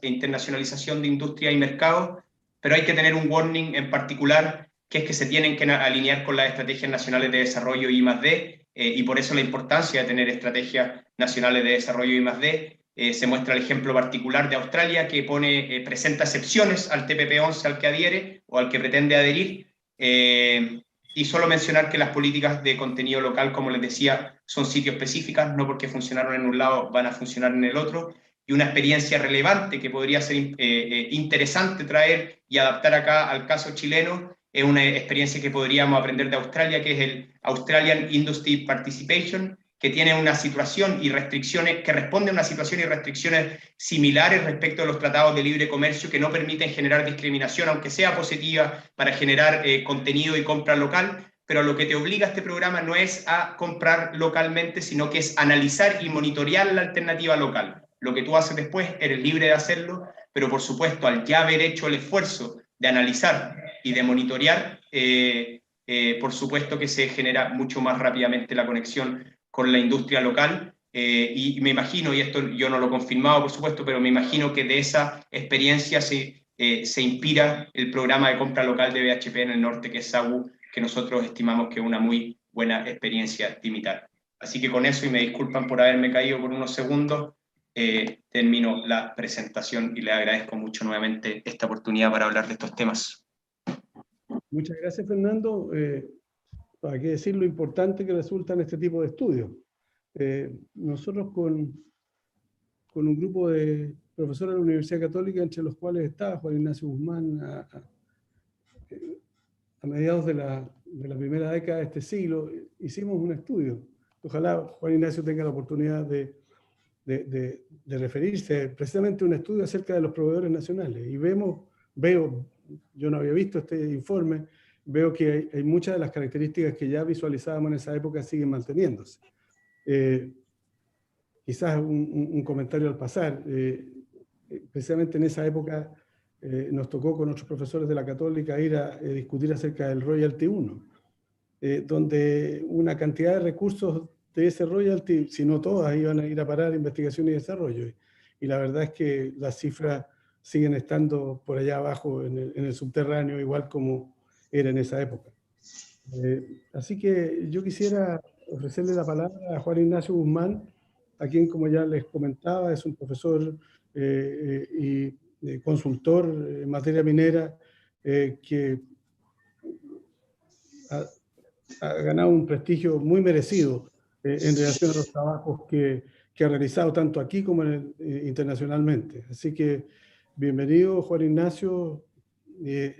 internacionalización de industria y mercado, pero hay que tener un warning en particular, que es que se tienen que alinear con las estrategias nacionales de desarrollo y I+D, y por eso la importancia de tener estrategias nacionales de desarrollo y I+D. Se muestra el ejemplo particular de Australia, que presenta excepciones al TPP-11 al que adhiere o al que pretende adherir, y solo mencionar que las políticas de contenido local, como les decía, son sitio específicas, no porque funcionaron en un lado van a funcionar en el otro, y una experiencia relevante que podría ser interesante traer y adaptar acá al caso chileno, es una experiencia que podríamos aprender de Australia, que es el Australian Industry Participation, que tiene una situación y restricciones, que responde a una situación y restricciones similares respecto a los tratados de libre comercio que no permiten generar discriminación, aunque sea positiva, para generar contenido y compra local, pero lo que te obliga este programa no es a comprar localmente, sino que es analizar y monitorear la alternativa local. Lo que tú haces después, eres libre de hacerlo, pero por supuesto, al ya haber hecho el esfuerzo de analizar y de monitorear, por supuesto que se genera mucho más rápidamente la conexión con la industria local, y me imagino, y esto yo no lo he confirmado por supuesto, pero me imagino que de esa experiencia se inspira el programa de compra local de BHP en el norte, que es SAGU, que nosotros estimamos que es una muy buena experiencia de imitar. Así que con eso, y me disculpan por haberme caído por unos segundos, termino la presentación y le agradezco mucho nuevamente esta oportunidad para hablar de estos temas. Muchas gracias, Fernando. Hay que decir lo importante que resultan este tipo de estudios. Nosotros con un grupo de profesores de la Universidad Católica, entre los cuales estaba Juan Ignacio Guzmán, a mediados de la primera década de este siglo, hicimos un estudio. Ojalá Juan Ignacio tenga la oportunidad de referirse precisamente a un estudio acerca de los proveedores nacionales. Y veo, yo no había visto este informe, veo que hay muchas de las características que ya visualizábamos en esa época siguen manteniéndose. Quizás un comentario al pasar. Precisamente en esa época nos tocó con otros profesores de la Católica ir a discutir acerca del Royalty 1, donde una cantidad de recursos de ese royalty, si no todas, iban a ir a parar investigación y desarrollo. Y la verdad es que las cifras siguen estando por allá abajo en el subterráneo, igual como era en esa época. Así que yo quisiera ofrecerle la palabra a Juan Ignacio Guzmán, a quien, como ya les comentaba, es un profesor y consultor en materia minera que ha ganado un prestigio muy merecido en relación a los trabajos que ha realizado tanto aquí como internacionalmente. Así que bienvenido, Juan Ignacio,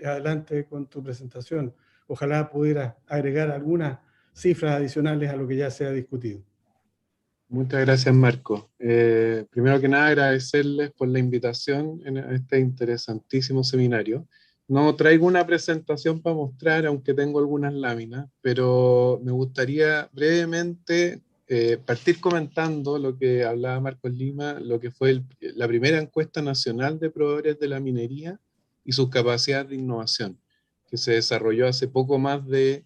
adelante con tu presentación. Ojalá pudiera agregar algunas cifras adicionales a lo que ya se ha discutido. Muchas gracias, Marco. Primero que nada, agradecerles por la invitación en este interesantísimo seminario. No traigo una presentación para mostrar, aunque tengo algunas láminas, pero me gustaría brevemente partir comentando lo que hablaba Marco Lima, lo que fue la primera encuesta nacional de proveedores de la minería y sus capacidades de innovación, que se desarrolló hace poco más de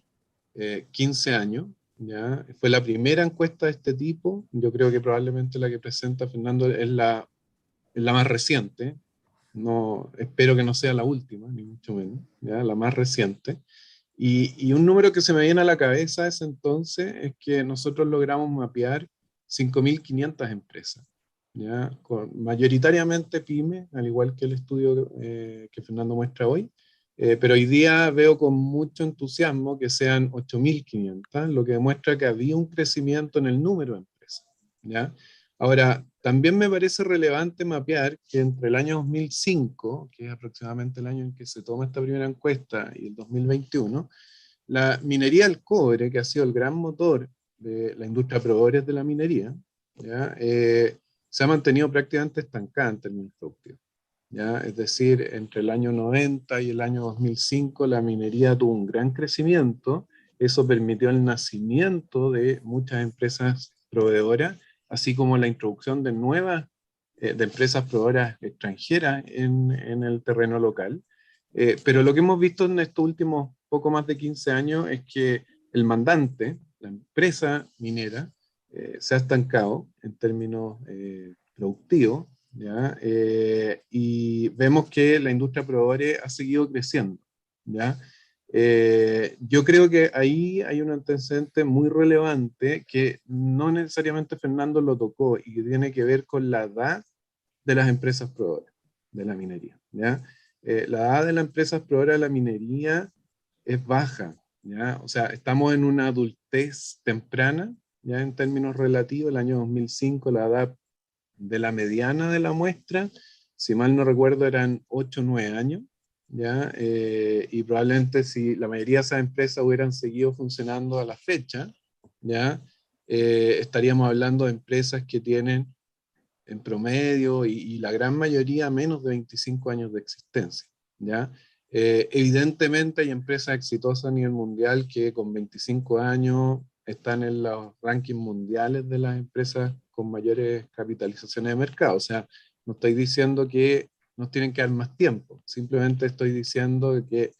15 años. ¿Ya? Fue la primera encuesta de este tipo. Yo creo que probablemente la que presenta Fernando es la más reciente. No, espero que no sea la última, ni mucho menos, ¿ya? La más reciente. Y un número que se me viene a la cabeza ese entonces es que nosotros logramos mapear 5.500 empresas, ¿ya? Mayoritariamente pymes, al igual que el estudio que Fernando muestra hoy, pero hoy día veo con mucho entusiasmo que sean 8.500, lo que demuestra que había un crecimiento en el número de empresas, ¿ya? Ahora, también me parece relevante mapear que entre el año 2005, que es aproximadamente el año en que se toma esta primera encuesta, y el 2021, la minería del cobre, que ha sido el gran motor de la industria proveedores de la minería, ¿ya? Se ha mantenido prácticamente estancada en términos productivos, ¿ya? Es decir, entre el año 90 y el año 2005 la minería tuvo un gran crecimiento, eso permitió el nacimiento de muchas empresas proveedoras, así como la introducción de nuevas de empresas proveedoras extranjeras en el terreno local. Pero lo que hemos visto en estos últimos poco más de 15 años es que el mandante, la empresa minera, se ha estancado en términos productivos, ¿ya? Y vemos que la industria proveedora ha seguido creciendo, ¿ya? Yo creo que ahí hay un antecedente muy relevante que no necesariamente Fernando lo tocó y que tiene que ver con la edad de las empresas proveedoras de la minería, ¿ya? La edad de las empresas proveedoras de la minería es baja, ¿ya? O sea, estamos en una adultez temprana, ya en términos relativos. El año 2005 la edad de la mediana de la muestra, si mal no recuerdo, eran 8 o 9 años, ¿ya? Y probablemente si la mayoría de esas empresas hubieran seguido funcionando a la fecha, ¿ya? Estaríamos hablando de empresas que tienen en promedio y la gran mayoría menos de 25 años de existencia, ¿ya? Evidentemente hay empresas exitosas a nivel mundial que con 25 años están en los rankings mundiales de las empresas con mayores capitalizaciones de mercado. O sea, no estoy diciendo que nos tienen que dar más tiempo, simplemente estoy diciendo que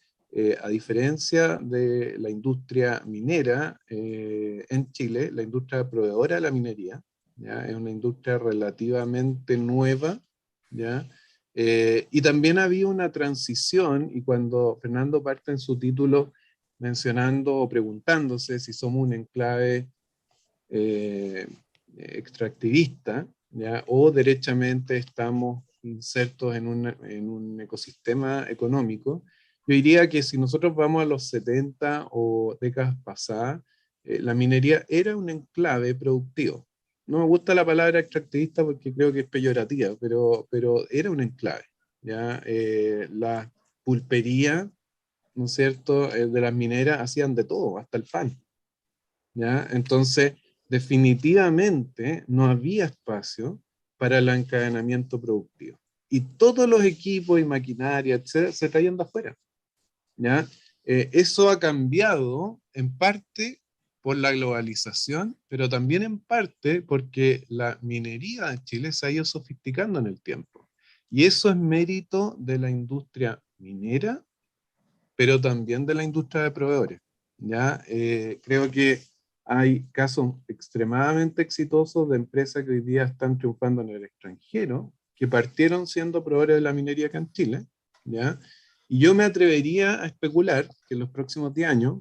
a diferencia de la industria minera en Chile, la industria proveedora de la minería, ¿ya? Es una industria relativamente nueva, ¿ya? Y también había una transición, y cuando Fernando parte en su título mencionando o preguntándose si somos un enclave extractivista, ¿ya? O derechamente estamos insertos en un ecosistema económico, yo diría que si nosotros vamos a los 70 o décadas pasadas, la minería era un enclave productivo. No me gusta la palabra extractivista porque creo que es peyorativa, pero era un enclave, ¿ya? La pulpería, ¿no es cierto?, de las mineras hacían de todo, hasta el pan, ¿ya? Entonces, definitivamente no había espacio para el encadenamiento productivo. Y todos los equipos y maquinaria, etcétera, se traían de afuera, ¿ya? Eso ha cambiado en parte por la globalización, pero también en parte porque la minería de Chile se ha ido sofisticando en el tiempo. Y eso es mérito de la industria minera, pero también de la industria de proveedores, ¿ya? Creo que hay casos extremadamente exitosos de empresas que hoy día están triunfando en el extranjero, que partieron siendo proveedores de la minería acá en Chile, ¿ya? Y yo me atrevería a especular que en los próximos 10 años,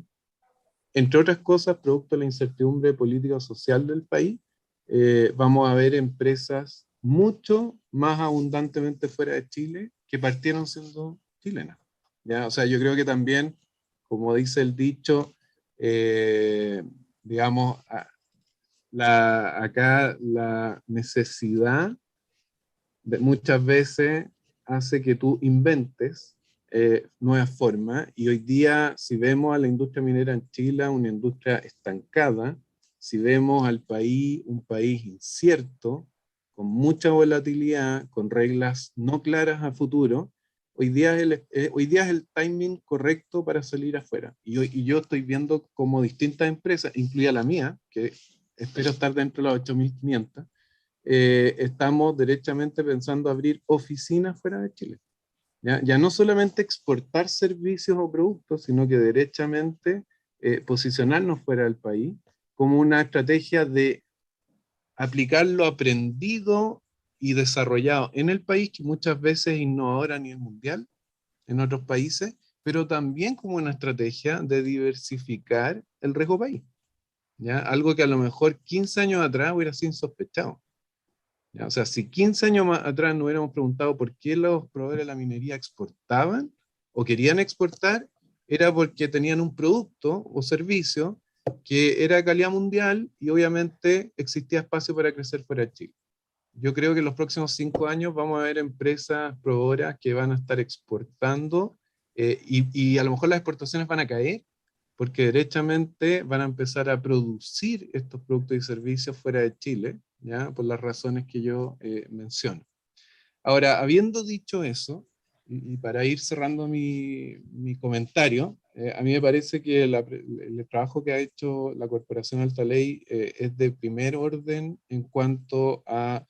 entre otras cosas, producto de la incertidumbre política o social del país, vamos a ver empresas mucho más abundantemente fuera de Chile que partieron siendo chilenas, ¿ya? O sea, yo creo que también, como dice el dicho, digamos, acá la necesidad muchas veces hace que tú inventes nuevas formas, y hoy día si vemos a la industria minera en Chile, una industria estancada, si vemos al país, un país incierto, con mucha volatilidad, con reglas no claras a futuro, hoy día es el timing correcto para salir afuera. Y yo estoy viendo como distintas empresas, incluida la mía, que espero estar dentro de las 8.500, estamos derechamente pensando abrir oficinas fuera de Chile. Ya no solamente exportar servicios o productos, sino que derechamente posicionarnos fuera del país como una estrategia de aplicar lo aprendido y desarrollado en el país, que muchas veces es innovador a nivel mundial, en otros países, pero también como una estrategia de diversificar el riesgo país. ¿Ya? Algo que a lo mejor 15 años atrás hubiera sido insospechado. ¿Ya? O sea, si 15 años más atrás nos hubiéramos preguntado por qué los proveedores de la minería exportaban o querían exportar, era porque tenían un producto o servicio que era de calidad mundial y obviamente existía espacio para crecer fuera de Chile. Yo creo que en los próximos 5 años vamos a ver empresas proveedoras que van a estar exportando y a lo mejor las exportaciones van a caer porque derechamente van a empezar a producir estos productos y servicios fuera de Chile, ¿ya? Por las razones que yo menciono. Ahora, habiendo dicho eso, y para ir cerrando mi comentario, a mí me parece que el trabajo que ha hecho la Corporación Alta Ley es de primer orden en cuanto a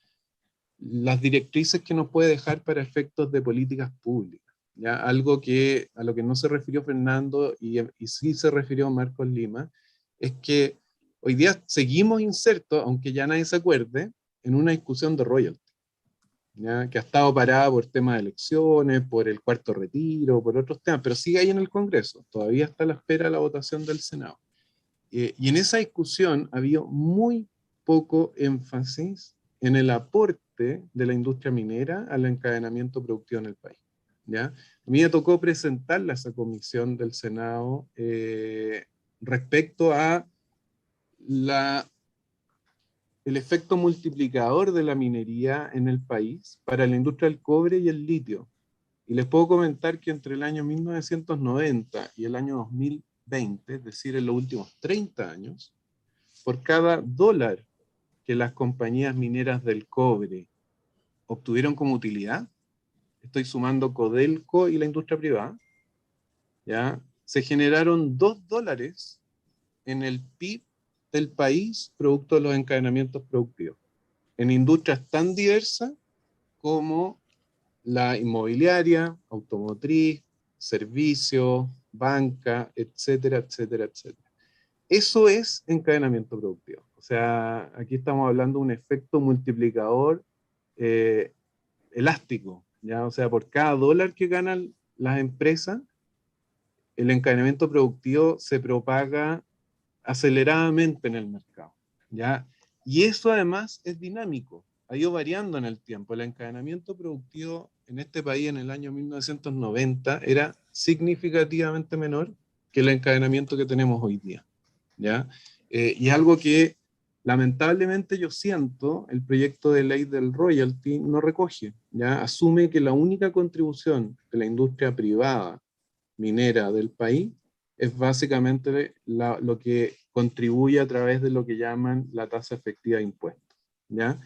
las directrices que nos puede dejar para efectos de políticas públicas. ¿Ya? Algo que a lo que no se refirió Fernando y sí se refirió Marcos Lima, es que hoy día seguimos insertos, aunque ya nadie se acuerde, en una discusión de royalty, ¿ya? Que ha estado parada por temas de elecciones, por el cuarto retiro, por otros temas, pero sigue ahí en el Congreso, todavía está a la espera de la votación del Senado. Y en esa discusión ha habido muy poco énfasis en el aporte de la industria minera al encadenamiento productivo en el país. ¿Ya? A mí me tocó presentarle a esa comisión del Senado respecto a el efecto multiplicador de la minería en el país para la industria del cobre y el litio. Y les puedo comentar que entre el año 1990 y el año 2020, es decir, en los últimos 30 años, por cada dólar que las compañías mineras del cobre obtuvieron como utilidad, estoy sumando Codelco y la industria privada, ¿ya? Se generaron $2 en el PIB del país producto de los encadenamientos productivos, en industrias tan diversas como la inmobiliaria, automotriz, servicios, banca, etcétera, etcétera, etcétera. Eso es encadenamiento productivo. O sea, aquí estamos hablando de un efecto multiplicador elástico, ¿ya? O sea, por cada dólar que ganan las empresas, el encadenamiento productivo se propaga aceleradamente en el mercado, ¿ya? Y eso además es dinámico, ha ido variando en el tiempo. El encadenamiento productivo en este país en el año 1990 era significativamente menor que el encadenamiento que tenemos hoy día, ¿ya? Y es algo que lamentablemente yo siento el proyecto de ley del royalty no recoge, ¿ya? Asume que la única contribución de la industria privada minera del país es básicamente lo que contribuye a través de lo que llaman la tasa efectiva de impuestos, ¿ya?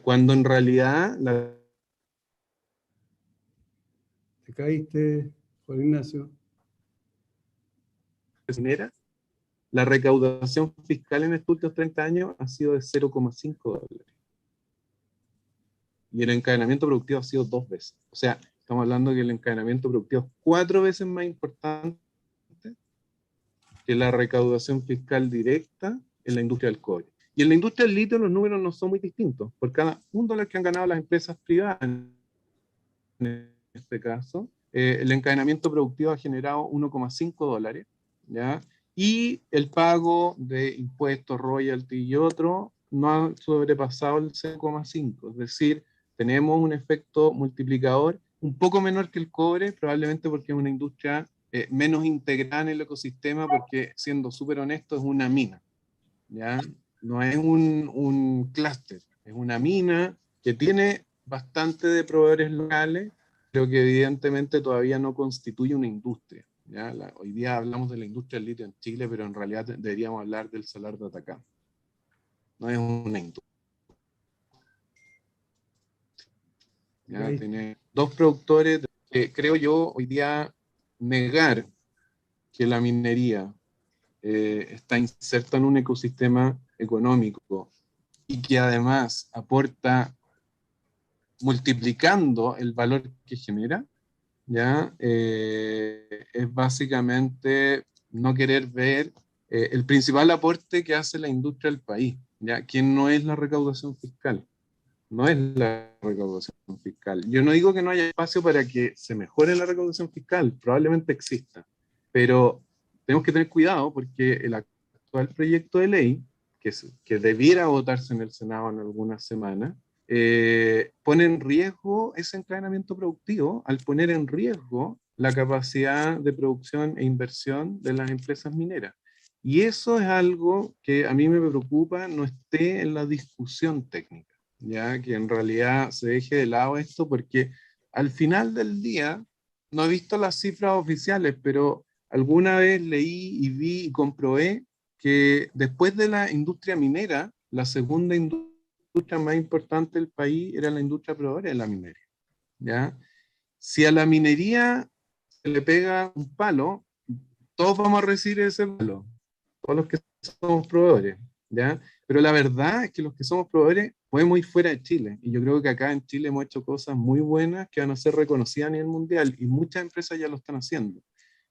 Cuando en realidad ¿Te caíste, Juan Ignacio? minera, la recaudación fiscal en estos últimos 30 años ha sido de $0,5. Y el encadenamiento productivo ha sido 2 veces. O sea, estamos hablando que el encadenamiento productivo es 4 veces más importante que la recaudación fiscal directa en la industria del cobre. Y en la industria del litio los números no son muy distintos. Por cada $1 que han ganado las empresas privadas, en este caso, el encadenamiento productivo ha generado $1,5, ¿ya? Y el pago de impuestos, royalty y otro no ha sobrepasado el 0,5. Es decir, tenemos un efecto multiplicador un poco menor que el cobre, probablemente porque es una industria menos integrada en el ecosistema, porque siendo súper honesto es una mina, ¿ya? No es un clúster, es una mina que tiene bastante de proveedores locales, pero que evidentemente todavía no constituye una industria, ¿ya? Hoy día hablamos de la industria del litio en Chile, pero en realidad deberíamos hablar del Salar de Atacama. No es una industria. ¿Ya? Tiene 2 productores, creo yo, hoy día negar que la minería está inserta en un ecosistema económico y que además aporta multiplicando el valor que genera, ¿ya? Es básicamente no querer ver el principal aporte que hace la industria al país, ¿ya? Que no es la recaudación fiscal. no es la recaudación fiscal. Yo no digo que no haya espacio para que se mejore la recaudación fiscal, probablemente exista, pero tenemos que tener cuidado porque el actual proyecto de ley, que debiera votarse en el Senado en algunas semanas, pone en riesgo ese encadenamiento productivo al poner en riesgo la capacidad de producción e inversión de las empresas mineras. Y eso es algo que a mí me preocupa no esté en la discusión técnica, ya que en realidad se deje de lado esto, porque al final del día, no he visto las cifras oficiales, pero alguna vez leí y vi y comprobé que después de la industria minera, la segunda industria más importante del país era la industria proveedora de la minería, ¿ya? Si a la minería se le pega un palo, todos vamos a recibir ese palo, todos los que somos proveedores, ¿ya? Pero la verdad es que los que somos proveedores podemos ir fuera de Chile, y yo creo que acá en Chile hemos hecho cosas muy buenas que van a ser reconocidas a nivel mundial, y muchas empresas ya lo están haciendo.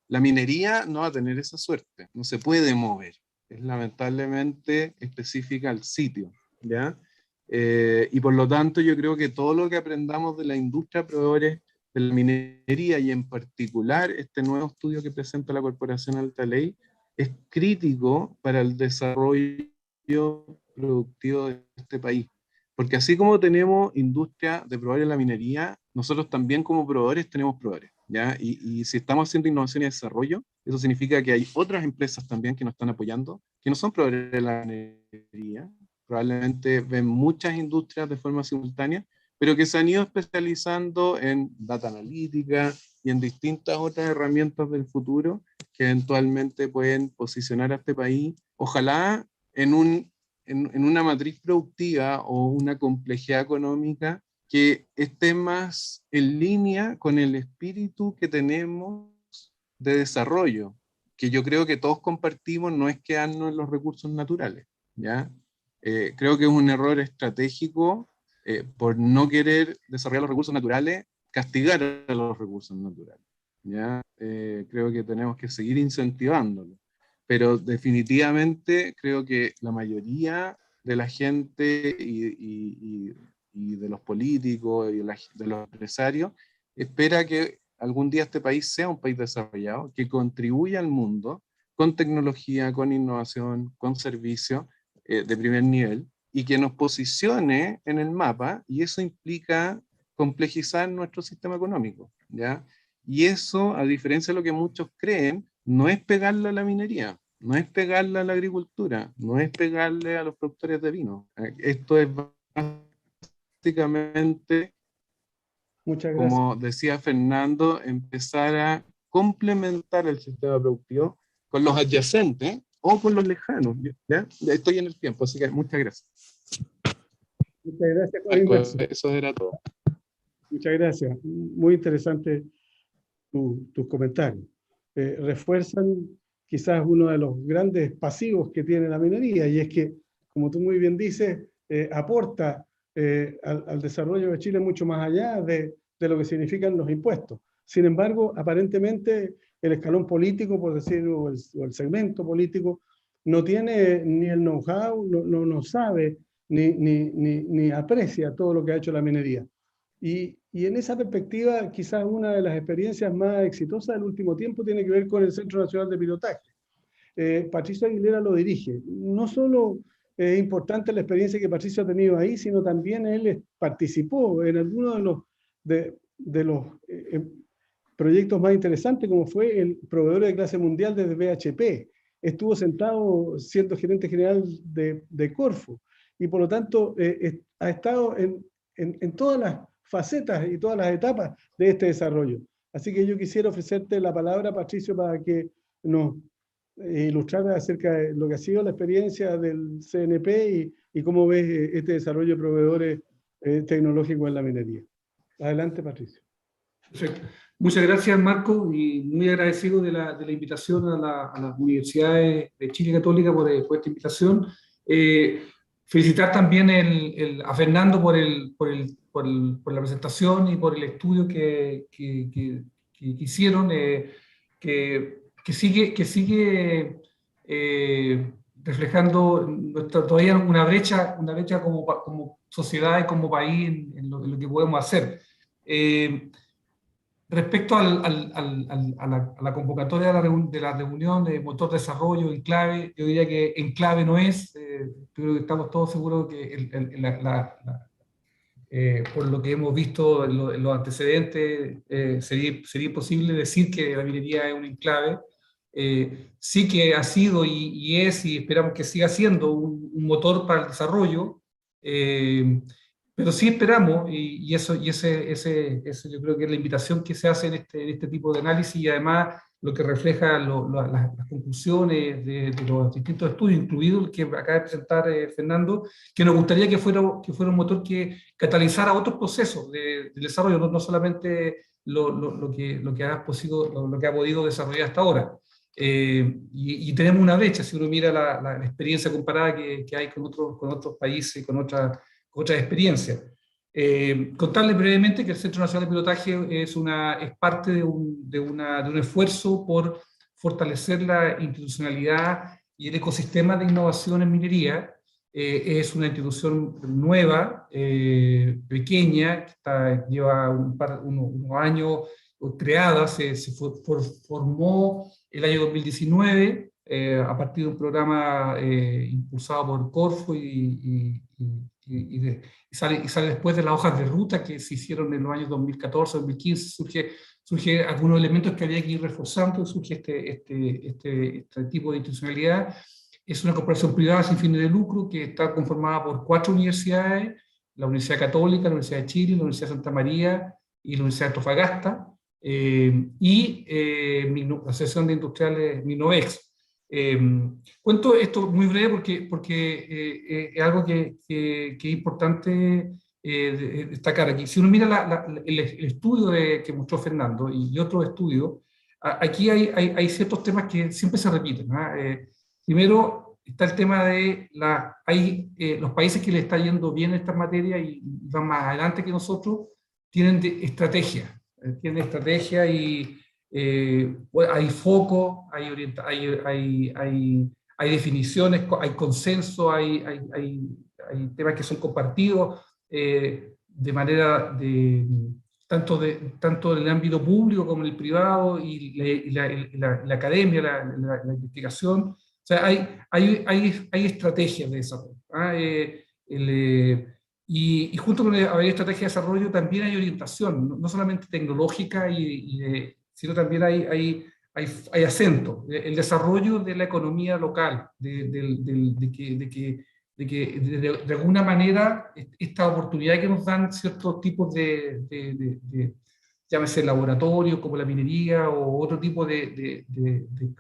La minería no va a tener esa suerte, no se puede mover, es lamentablemente específica al sitio, ¿ya? Y por lo tanto yo creo que todo lo que aprendamos de la industria proveedores de la minería, y en particular este nuevo estudio que presenta la Corporación Alta Ley, es crítico para el desarrollo productivo de este país. Porque así como tenemos industria de proveedores de la minería, nosotros también como proveedores tenemos proveedores, ¿ya? Y si estamos haciendo innovación y desarrollo, eso significa que hay otras empresas también que nos están apoyando, que no son proveedores de la minería, probablemente ven muchas industrias de forma simultánea, pero que se han ido especializando en data analítica y en distintas otras herramientas del futuro que eventualmente pueden posicionar a este país, ojalá en una matriz productiva o una complejidad económica que esté más en línea con el espíritu que tenemos de desarrollo, que yo creo que todos compartimos, no es quedarnos en los recursos naturales, ¿ya? Creo que es un error estratégico por no querer desarrollar los recursos naturales, castigar a los recursos naturales, ¿ya? Creo que tenemos que seguir incentivándolo, pero definitivamente creo que la mayoría de la gente y de los políticos y de los empresarios espera que algún día este país sea un país desarrollado, que contribuya al mundo con tecnología, con innovación, con servicios de primer nivel, y que nos posicione en el mapa, y eso implica complejizar nuestro sistema económico, ¿ya? Y eso, a diferencia de lo que muchos creen, no es pegarle a la minería, no es pegarle a la agricultura, no es pegarle a los productores de vino. Esto es básicamente, Muchas gracias. como decía Fernando, empezar a complementar el sistema productivo con los adyacentes o con los lejanos, ¿ya? Ya estoy en el tiempo, así que muchas gracias. Muchas gracias por la Marco, inversión. eso era todo. Muchas gracias. Muy interesante tus comentarios. Refuerzan quizás uno de los grandes pasivos que tiene la minería, y es que, como tú muy bien dices, aporta al desarrollo de Chile mucho más allá de lo que significan los impuestos. Sin embargo, aparentemente el escalón político, por decirlo, o el segmento político, no tiene ni el know-how, no sabe, ni aprecia todo lo que ha hecho la minería. Y en esa perspectiva, quizás una de las experiencias más exitosas del último tiempo tiene que ver con el Centro Nacional de Pilotaje. Patricio Aguilera lo dirige. No solo es importante la experiencia que Patricio ha tenido ahí, sino también él participó en algunos de los proyectos más interesantes, como fue el proveedor de clase mundial desde BHP. Estuvo sentado siendo gerente general de Corfo, y por lo tanto ha estado en todas las facetas y todas las etapas de este desarrollo. Así que yo quisiera ofrecerte la palabra, Patricio, para que nos ilustrara acerca de lo que ha sido la experiencia del CNP y cómo ves este desarrollo de proveedores tecnológicos en la minería. Adelante, Patricio. Perfecto. Muchas gracias, Marco, y muy agradecido de la invitación a las universidades de Chile Católica por esta invitación. Felicitar también a Fernando por la presentación y por el estudio que hicieron, que sigue reflejando todavía una brecha como sociedad y como país en lo que podemos hacer. Respecto a la convocatoria de la reunión de motor desarrollo Enclave, yo diría que Enclave no es, creo que estamos todos seguros que por lo que hemos visto en los antecedentes, sería imposible decir que la minería es un enclave. Sí que ha sido y es, y esperamos que siga siendo, un motor para el desarrollo, pero sí esperamos, y ese yo creo que es la invitación que se hace en este tipo de análisis, y además lo que refleja las conclusiones de los distintos estudios, incluido el que acaba de presentar Fernando, que nos gustaría que fuera un motor que catalizara otros procesos del desarrollo, no solamente lo que ha podido desarrollar hasta ahora. Y tenemos una brecha, si uno mira la experiencia comparada que hay con otros países, con otras experiencias. Contarles brevemente que el Centro Nacional de Pilotaje es parte de un esfuerzo por fortalecer la institucionalidad y el ecosistema de innovación en minería. Es una institución nueva, pequeña, que lleva unos años creada, se formó el año 2019 a partir de un programa impulsado por Corfo y sale después de las hojas de ruta que se hicieron en los años 2014, 2015, surge algunos elementos que había que ir reforzando, surge este tipo de institucionalidad. Es una corporación privada sin fines de lucro que está conformada por 4 universidades, la Universidad Católica, la Universidad de Chile, la Universidad de Santa María y la Universidad de Antofagasta, y la Asociación de Industriales Minovex. Cuento esto muy breve porque es algo que es importante destacar aquí. Si uno mira el estudio que mostró Fernando y otros estudios, aquí hay ciertos temas que siempre se repiten, ¿no? Primero está el tema de los países que le está yendo bien en esta materia y van más adelante que nosotros, tienen estrategia y hay foco, hay definiciones, hay consenso, hay temas que son compartidos de manera tanto en el ámbito público como en el privado y la academia, la investigación. O sea, hay estrategias de desarrollo. Y junto con haber estrategia de desarrollo también hay orientación, no solamente tecnológica, sino también hay acento. El desarrollo de la economía local, de que de alguna manera esta oportunidad que nos dan ciertos tipos llámese laboratorios como la minería o otro tipo de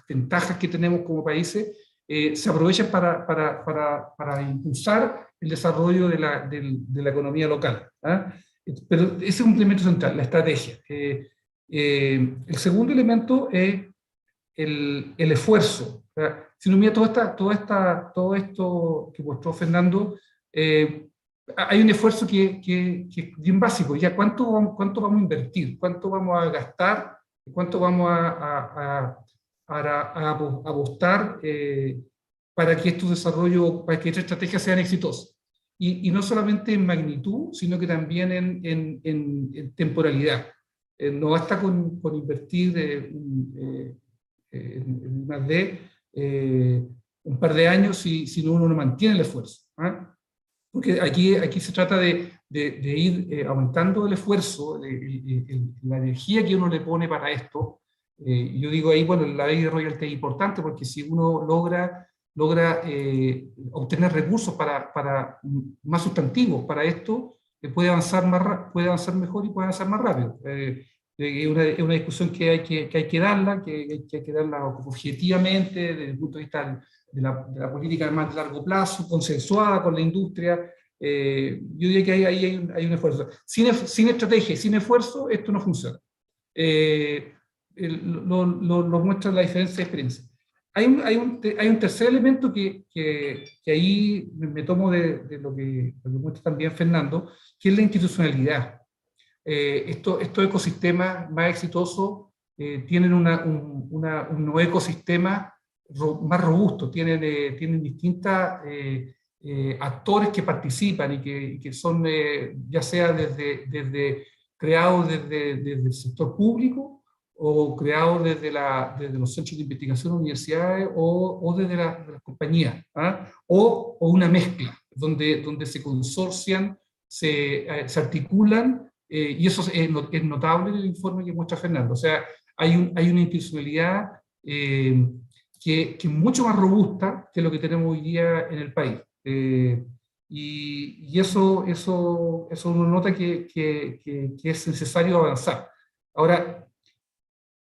ventajas que tenemos como países, se aprovechan para impulsar el desarrollo de la economía local. Pero ese es un elemento central, la estrategia. El segundo elemento es el esfuerzo. Si uno mira todo esto que mostró Fernando, hay un esfuerzo que es bien básico. Ya, ¿cuánto vamos a invertir? ¿Cuánto vamos a gastar? ¿Cuánto vamos a apostar para que estos desarrollos, para que estas estrategias sean exitosas? Y no solamente en magnitud, sino que también en temporalidad. No basta con invertir en más de un par de años si uno no mantiene el esfuerzo. Porque aquí se trata de ir aumentando el esfuerzo, la energía que uno le pone para esto. Yo digo ahí, bueno, la ley de royalty es importante porque si uno logra obtener recursos más sustantivos para esto, puede avanzar mejor y puede avanzar más rápido. Es una discusión que hay que darla, que hay que darla objetivamente desde el punto de vista de la política más de largo plazo, consensuada con la industria. Yo diría que ahí hay un esfuerzo. Sin estrategia y sin esfuerzo, esto no funciona. Lo muestra la diferencia de experiencia. Hay un tercer elemento que ahí me tomo de lo que muestra también Fernando, que es la institucionalidad. Estos ecosistemas más exitosos tienen un nuevo ecosistema más robusto, tienen distintos actores que participan y que son ya sea creados desde el sector público o creados desde los centros de investigación, universidades o desde las compañías, o una mezcla, donde se consorcian, se articulan, y eso es notable en el informe que muestra Fernando. O sea, hay una institucionalidad que es mucho más robusta que lo que tenemos hoy día en el país. Y eso uno nota que es necesario avanzar. Ahora,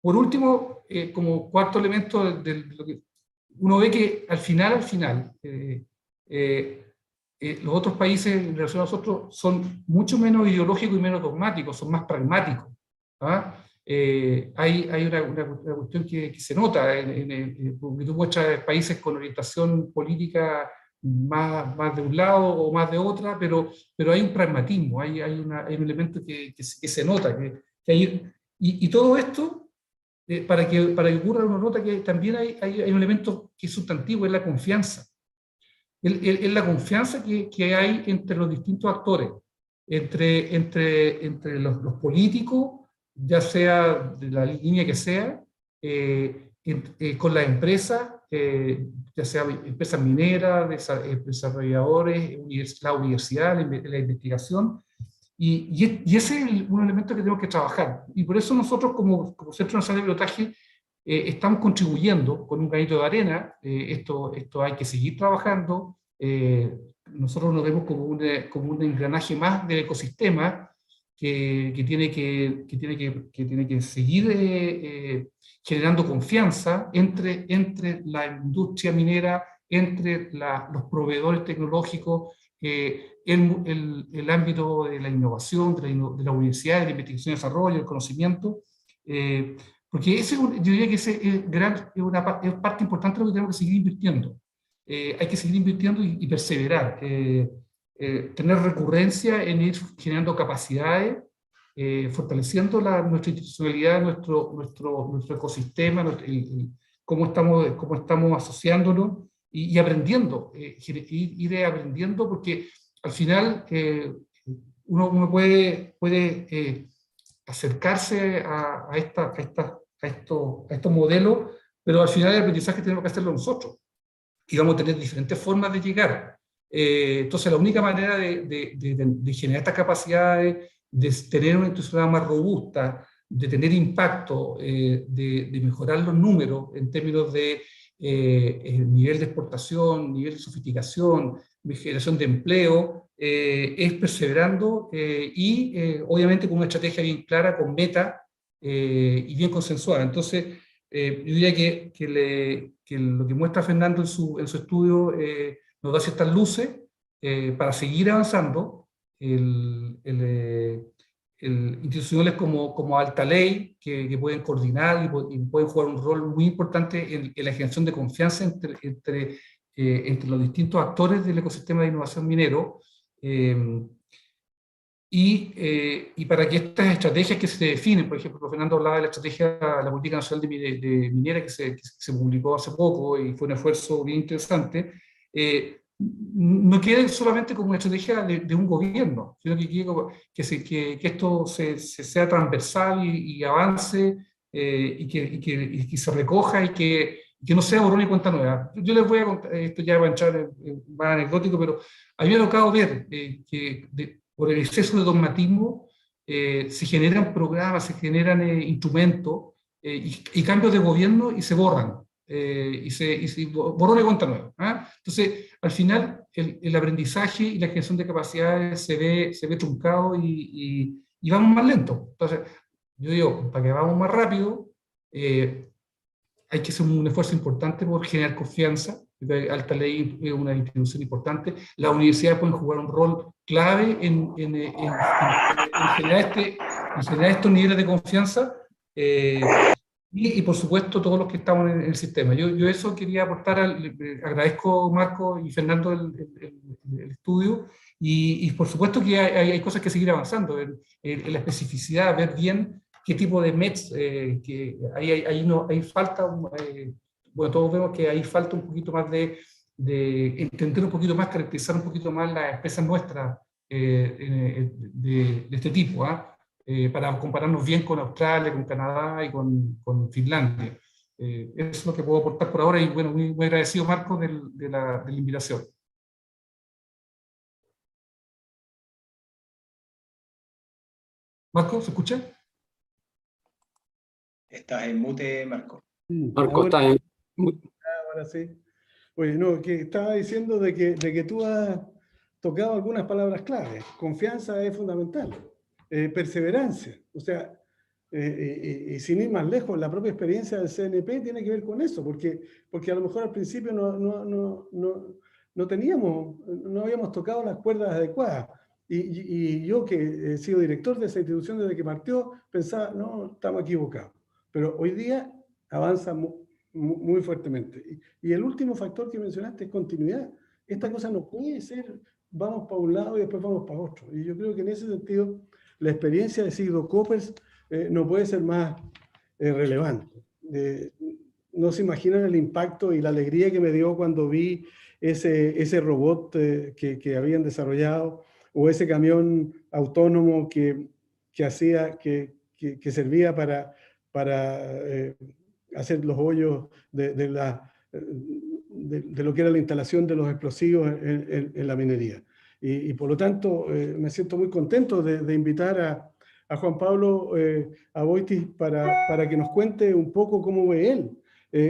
por último, como cuarto elemento, lo que uno ve que al final, los otros países en relación a nosotros son mucho menos ideológicos y menos dogmáticos, son más pragmáticos. Hay una cuestión que se nota, porque tú muestras países con orientación política más de un lado o más de otra, pero hay un pragmatismo, hay un elemento que se nota. Y todo esto, para que ocurra, uno nota que también hay un elemento que es sustantivo, es la confianza. Es la confianza que hay entre los distintos actores, entre los políticos, ya sea de la línea que sea, con las empresas, ya sea empresas mineras, desarrolladores, la universidad, la investigación, y ese es un elemento que tenemos que trabajar. Y por eso nosotros como Centro Nacional de Pilotaje estamos contribuyendo con un granito de arena. Esto hay que seguir trabajando. Nosotros nos vemos como un engranaje más del ecosistema que tiene que seguir generando confianza entre la industria minera, entre los proveedores tecnológicos, el ámbito de la innovación, de la universidad, de la investigación y desarrollo, el conocimiento, porque yo diría que ese es parte importante de lo que tenemos que seguir invirtiendo. Hay que seguir invirtiendo y perseverar, tener recurrencia en ir generando capacidades, fortaleciendo nuestra institucionalidad, nuestro ecosistema, cómo estamos asociándonos y aprendiendo, ir aprendiendo, porque al final uno puede acercarse a estos modelos, pero al final el aprendizaje tenemos que hacerlo nosotros, y vamos a tener diferentes formas de llegar. Entonces la única manera de generar estas capacidades, de tener una institucionalidad más robusta, de tener impacto, de mejorar los números en términos de nivel de exportación, nivel de sofisticación, de generación de empleo, es perseverando y obviamente con una estrategia bien clara, con meta y bien consensuada. Entonces, yo diría que lo que muestra Fernando en su estudio nos da ciertas luces para seguir avanzando. Instituciones como Alta Ley, que pueden coordinar y pueden jugar un rol muy importante en la generación de confianza entre los distintos actores del ecosistema de innovación minero, y para que estas estrategias que se definen, por ejemplo, Fernando hablaba de la estrategia, la política nacional de minera que se publicó hace poco y fue un esfuerzo bien interesante, no quede solamente como una estrategia de un gobierno, sino que esto sea transversal y avance, y que se recoja y que no sea borrón y cuenta nueva. Yo les voy a contar, esto ya va a entrar más anecdótico, pero a mí me ha tocado ver que por el exceso de dogmatismo se generan programas, se generan instrumentos y cambios de gobierno y se borran. Y se borrón y cuenta nueva. Entonces, al final, el aprendizaje y la generación de capacidades se ve truncado y vamos más lento. Entonces, yo digo, para que vamos más rápido, hay que hacer un esfuerzo importante por generar confianza. Alta Ley es una institución importante. Las universidades pueden jugar un rol clave en generar estos niveles de confianza. Y por supuesto todos los que estamos en el sistema. Yo eso quería aportar, agradezco Marco y Fernando el estudio, y por supuesto que hay cosas que seguir avanzando en la especificidad, ver bien qué tipo de METs, que hay falta bueno, todos vemos que ahí falta un poquito más de entender un poquito más, caracterizar un poquito más las empresas nuestras de este tipo, para compararnos bien con Australia, con Canadá y con Finlandia. Eso es lo que puedo aportar por ahora y bueno, muy agradecido, Marco, de la invitación. Marco, ¿se escucha? Estás en mute, Marco. Marco, está en... Ahora sí. Oye, no, que estaba diciendo de que tú has tocado algunas palabras claves. Confianza es fundamental. Perseverancia. O sea, y sin ir más lejos, la propia experiencia del CNP tiene que ver con eso, porque a lo mejor al principio no teníamos, no habíamos tocado las cuerdas adecuadas. Y yo, que he sido director de esa institución desde que partió, pensaba, no, estamos equivocados. Pero hoy día avanza muy fuertemente. Y el último factor que mencionaste es continuidad. Esta cosa no puede ser, vamos para un lado y después vamos para otro. Y yo creo que en ese sentido, la experiencia de Sigdo Coppers no puede ser más relevante. No se imaginan el impacto y la alegría que me dio cuando vi ese robot que habían desarrollado, o ese camión autónomo que servía para hacer los hoyos de lo que era la instalación de los explosivos en la minería. Y por lo tanto, me siento muy contento de invitar a Juan Pablo Aboitis para que nos cuente un poco cómo ve él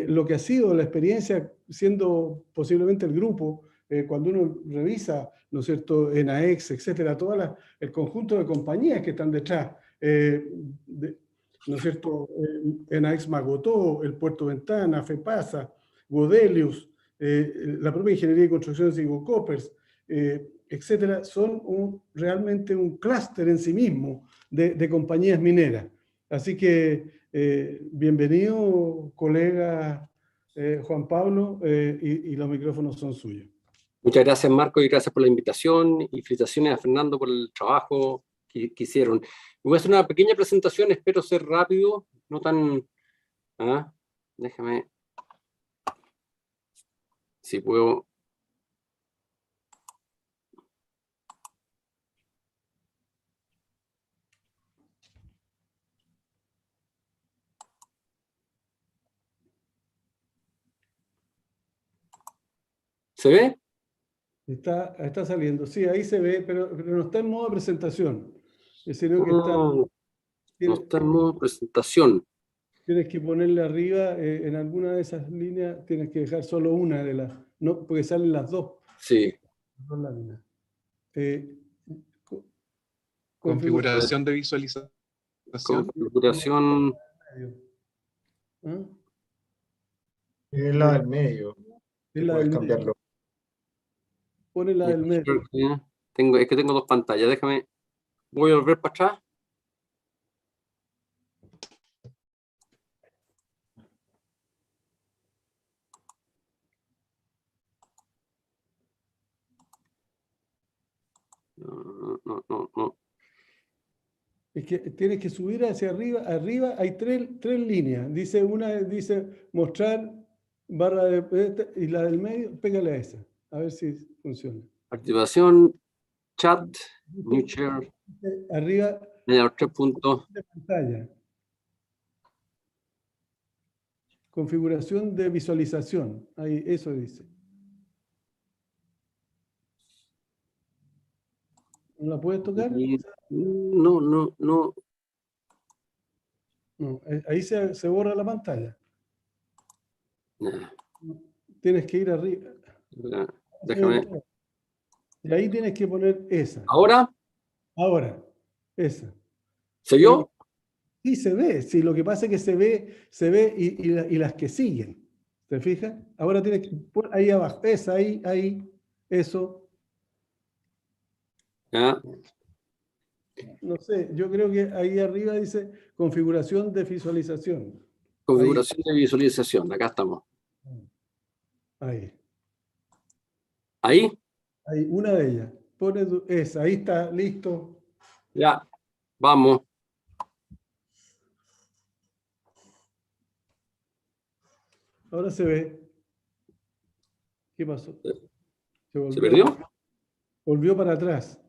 lo que ha sido la experiencia siendo posiblemente el grupo, cuando uno revisa, ¿no es cierto?, ENAEX, etcétera, el conjunto de compañías que están detrás, ¿no es cierto?, ENAEX Magotó, el Puerto Ventana, FEPASA, Godelius, la propia Ingeniería y Construcción de Sigdo Coppers, etcétera, son realmente un clúster en sí mismo de compañías mineras. Así que bienvenido, colega Juan Pablo, y los micrófonos son suyos. Muchas gracias, Marco, y gracias por la invitación, y felicitaciones a Fernando por el trabajo que hicieron. Voy a hacer una pequeña presentación, espero ser rápido, no tan... déjame... Si puedo... ¿Se ve? Está saliendo, sí, ahí se ve, pero no está en modo presentación, sino que no está en modo presentación. Tienes que ponerle arriba, en alguna de esas líneas, tienes que dejar solo una de las, no, porque salen las dos. Sí. Las dos láminas. Configuración de visualización. Configuración. ¿Ah? Es la del medio. Es la del cambiarlo. medio. Pone la del medio. Es que tengo dos pantallas, déjame. Voy a volver para atrás. No. Es que tienes que subir hacia arriba. Arriba hay tres líneas. Una dice mostrar barra de... Y la del medio, pégale a esa. A ver si funciona. Activación, chat, new share. Arriba. Los 3 puntos. De pantalla. Configuración de visualización. Ahí, eso dice. ¿No la puedes tocar? No. No, ahí se borra la pantalla. Tienes que ir arriba. Déjame. Y ahí tienes que poner esa. ¿Ahora? Ahora, esa. ¿Se vio? Sí, se ve. Sí, lo que pasa es que se ve y las que siguen. ¿Te fijas? Ahora tienes que poner ahí abajo. Esa, ahí, eso. ¿Ya? No sé, yo creo que ahí arriba dice configuración de visualización. Configuración de visualización. Acá estamos. Ahí. ¿Ahí? Ahí, una de ellas. Pone esa, ahí está, listo. Ya, vamos. Ahora se ve. ¿Qué pasó? ¿Se perdió? Volvió para atrás.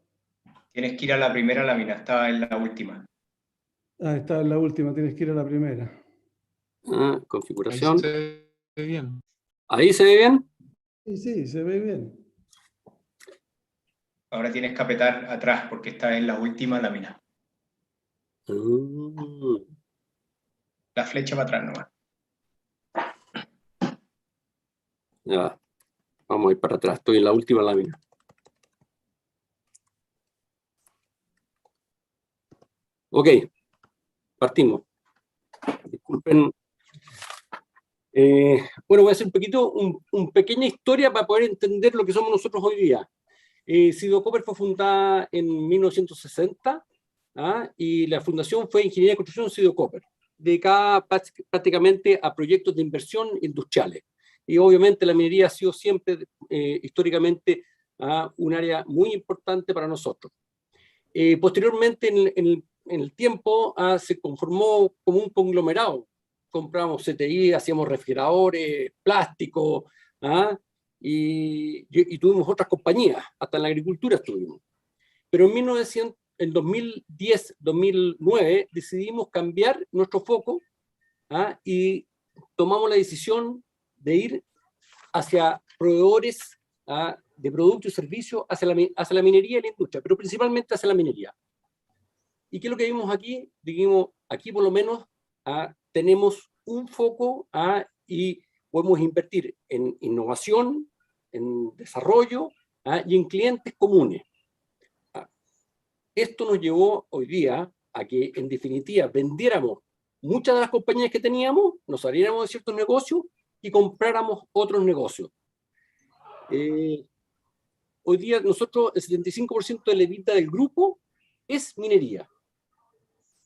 Tienes que ir a la primera lámina, estaba en la última. Ah, está en la última, tienes que ir a la primera. Ah, Ahí configuración. se ve bien. ¿Ahí se ve bien? Sí, sí, se ve bien. Ahora tienes que apretar atrás porque está en la última lámina. La flecha para atrás nomás. Ya, vamos a ir para atrás. Estoy en la última lámina. Ok, partimos. Disculpen. Bueno, voy a hacer un poquito, una pequeña historia para poder entender lo que somos nosotros hoy día. Sido-Copper fue fundada en 1960, y la fundación fue Ingeniería de Construcción Sido-Copper, dedicada prácticamente a proyectos de inversión industriales. Y obviamente la minería ha sido siempre, históricamente, un área muy importante para nosotros. Posteriormente, en el tiempo, se conformó como un conglomerado. Compramos CTI, hacíamos refrigeradores, plástico, y tuvimos otras compañías, hasta en la agricultura estuvimos. Pero en 2010, 2009, decidimos cambiar nuestro foco, y tomamos la decisión de ir hacia proveedores, de productos y servicios hacia la minería y la industria, pero principalmente hacia la minería. ¿Y qué es lo que vimos aquí? Dijimos, aquí por lo menos tenemos un foco, y podemos invertir en innovación, en desarrollo, y en clientes comunes. Esto nos llevó hoy día a que, en definitiva, vendiéramos muchas de las compañías que teníamos, nos saliéramos de ciertos negocios y compráramos otros negocios. Hoy día nosotros, el 75% de la EBITDA del grupo es minería.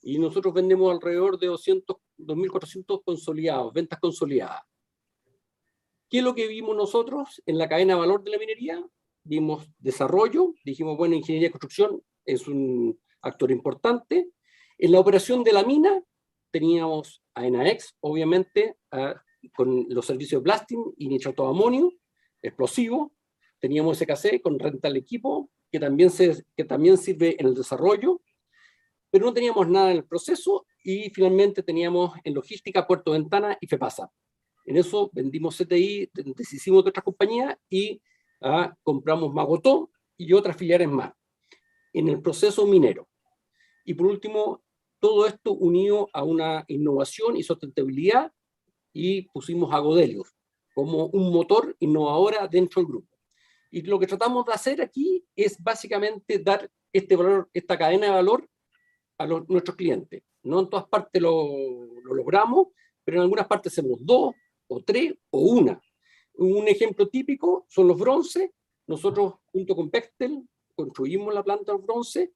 Y nosotros vendemos alrededor de 2.400 consolidados, ventas consolidadas. ¿Qué es lo que vimos nosotros en la cadena de valor de la minería? Vimos desarrollo, dijimos, bueno, ingeniería de construcción es un actor importante. En la operación de la mina teníamos a ENAEX, obviamente, con los servicios de blasting y nitrato de amonio, explosivo. Teníamos SKC con rental equipo, que también sirve en el desarrollo, pero no teníamos nada en el proceso, y finalmente teníamos en logística Puerto Ventana y FEPASA. En eso vendimos CTI, deshicimos de otras compañías y compramos Magotó y otras filiales más en el proceso minero. Y por último, todo esto unido a una innovación y sustentabilidad, y pusimos a Godelius como un motor innovadora dentro del grupo. Y lo que tratamos de hacer aquí es básicamente dar este valor, esta cadena de valor a nuestros clientes. No en todas partes lo logramos, pero en algunas partes hacemos 2 o 3 o 1. Un ejemplo típico son los bronces. Nosotros, junto con Bechtel, construimos la planta de bronce.